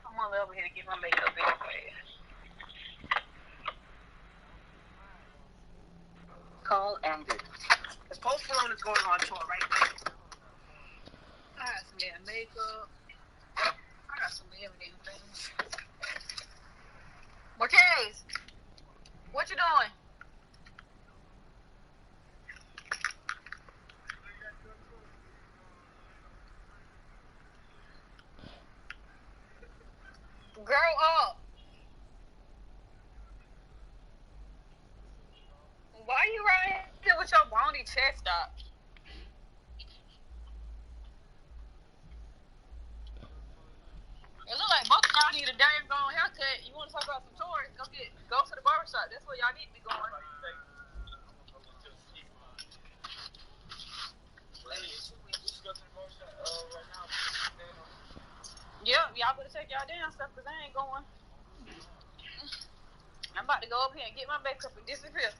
I'm gonna over here to get my makeup in fast. Call ended. This Post Malone is going on tour right now. I got some damn makeup. I got some damn things. Marquez, what you doing? Grow up. Why you right here with your bony chest up? It look like both of y'all need a damn gone haircut. You want to talk about some tours? Go to the barbershop. That's where y'all need to be going. Yep, y'all better take y'all damn stuff because I ain't going. I'm about to go up here and get my makeup and disappear.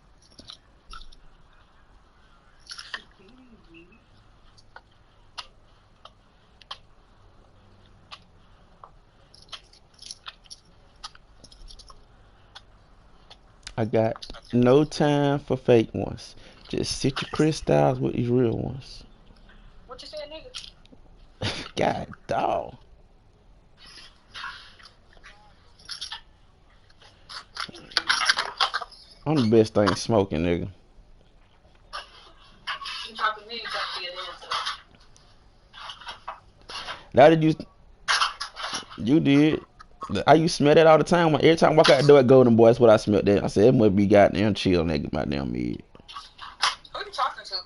I got no time for fake ones. Just sit your crystals with these real ones. What you said, nigga? God, dog. I'm the best thing smoking, nigga. You talking to me? You talking to your damn self. Now that you did. I used to smell that all the time. Every time I walk out the door at Golden Boy, that's what I smelled that. I said, it must be goddamn chill, nigga, my damn mid. Who you talking to?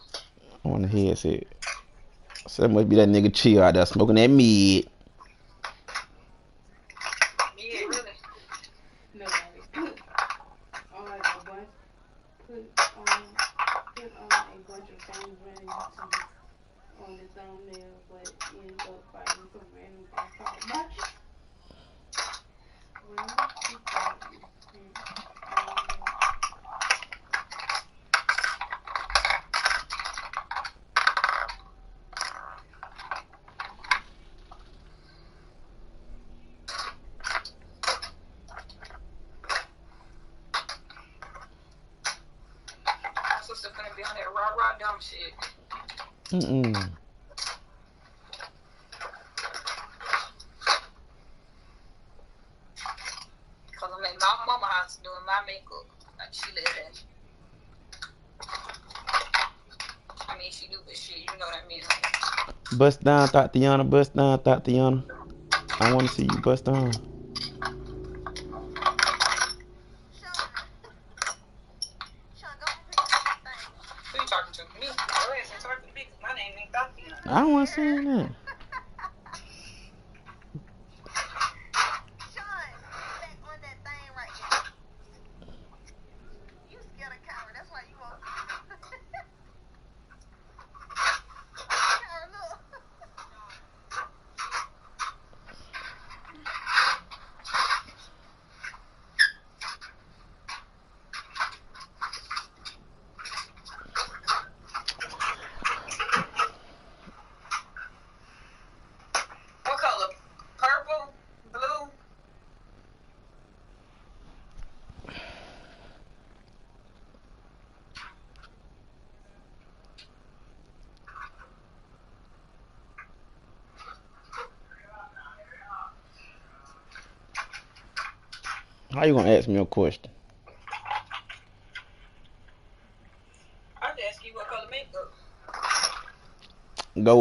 On the headset. I said, it must be that nigga chill out there smoking that mid. Yeah, really. Nobody. All right, a bunch. Put a bunch of things running on the thumbnail, but dumb shit. Cause I'm at my mama house doing my makeup. Like she let that. I mean, she do, but shit, you know what I mean. Bust down, Tatiana. Bust down, Tatiana. I want to see you bust down. Who you talking to? Me? Go ahead, say talking to me, cause my name ain't Tatiana. I want to see that. What color? Purple? Blue? How you gonna ask me a question? I just ask you what color makeup. Go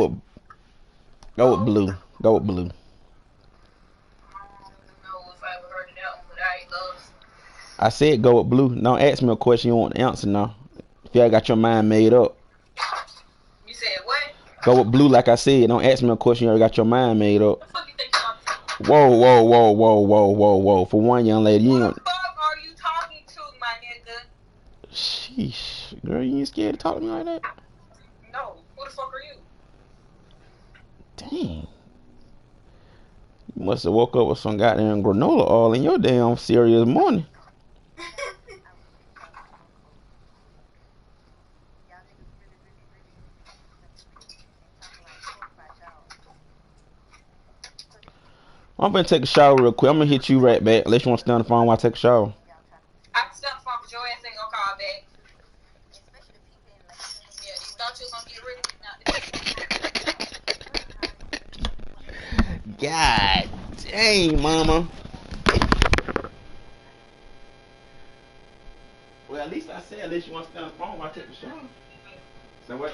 with blue. Go with blue. I don't know if I ever heard of that one, but I love. I said go with blue. Don't ask me a question you want to answer now. If you got your mind made up. You said what? Go with blue like I said. Don't ask me a question you already got your mind made up. What the fuck you think you're talking to? Whoa. For one, young lady, you ain't Who the fuck are you talking to, my nigga? Sheesh. Girl, you ain't scared to talk to me like that? No. Who the fuck are you? Dang. You must have woke up with some goddamn granola all in your damn cereal this morning. I'm gonna take a shower real quick. I'm gonna hit you right back. Unless you want to stay on the phone while I take a shower. I can stop the phone, but your ass ain't gonna call back. Yeah, you thought you was gonna get rid of me. God dang, mama. Well, at least I said, unless you want to stay on the phone while I take a shower. So what?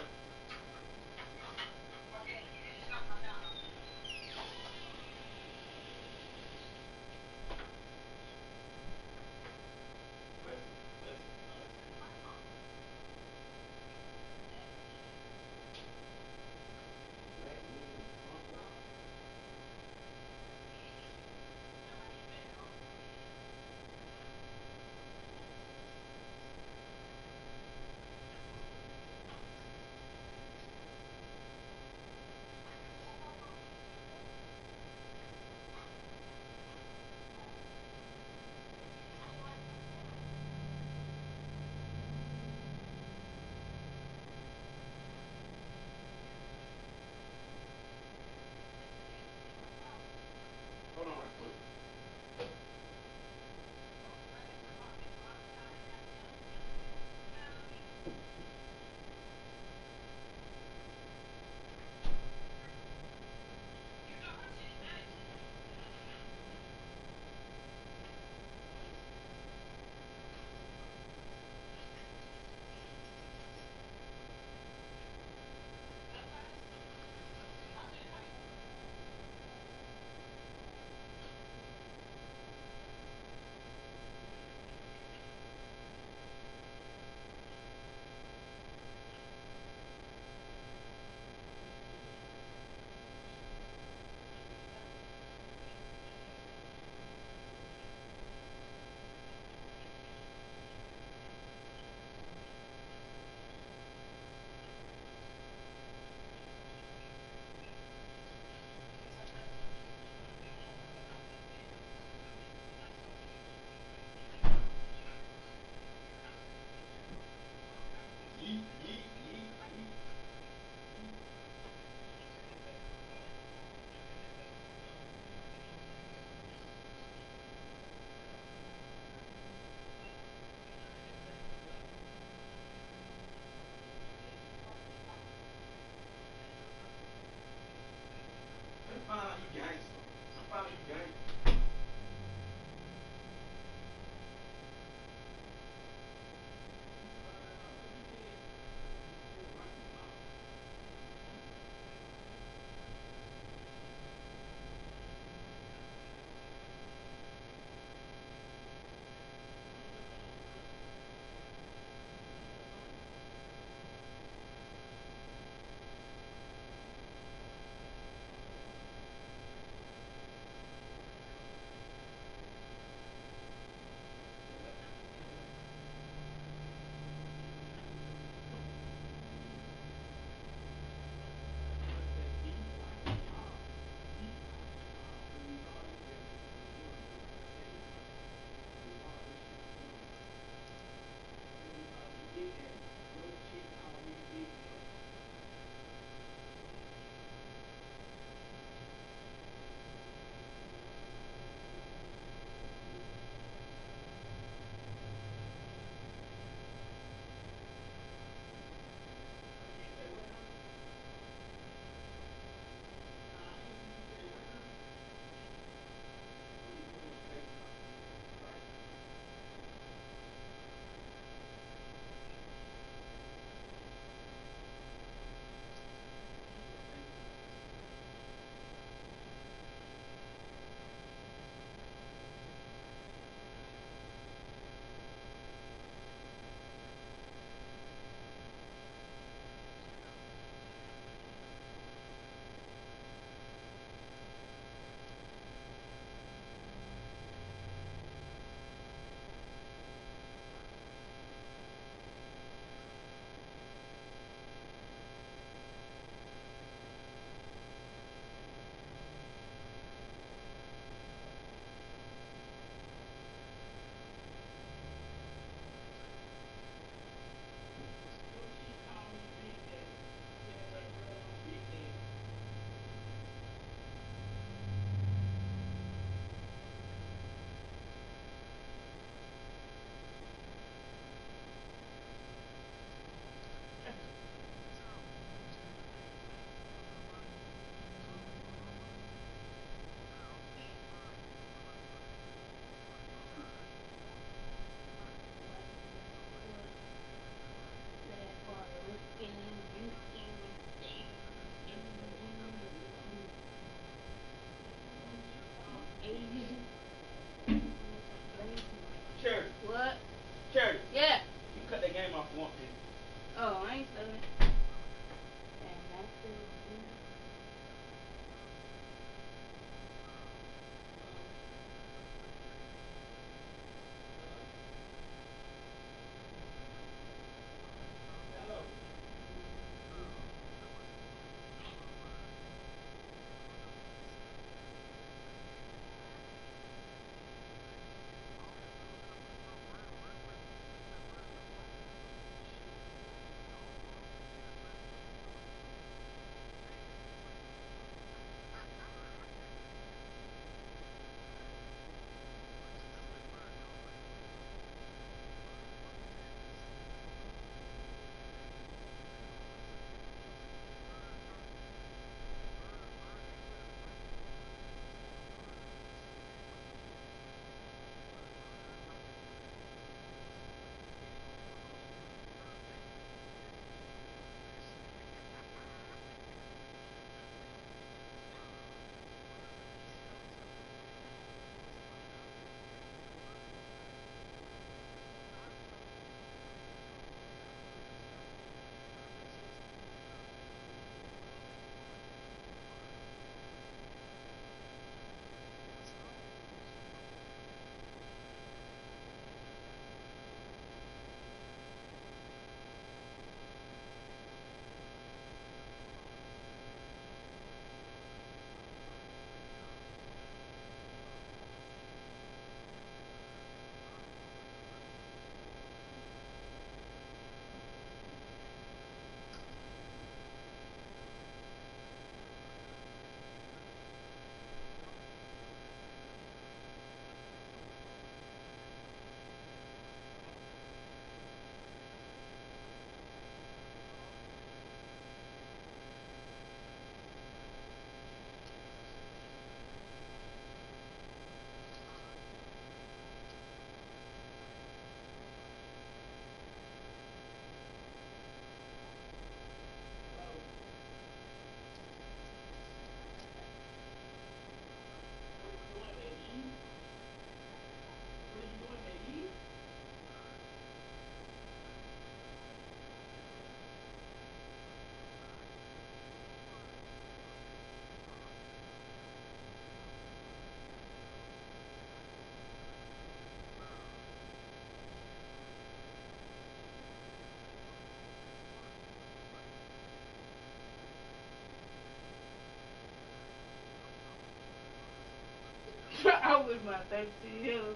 I wish my 13 years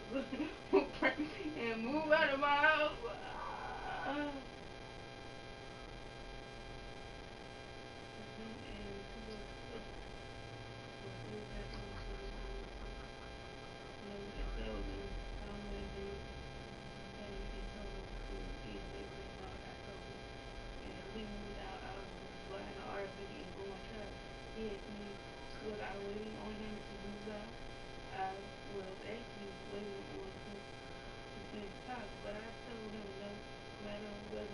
and move out of my house. Was I waiting on him to move out? I was actually waiting on him to finish talk, but I told him no matter what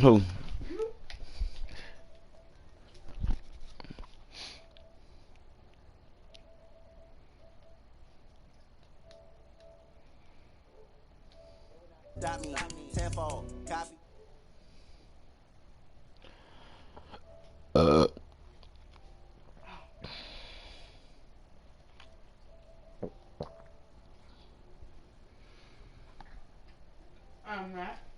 Who? I'm not.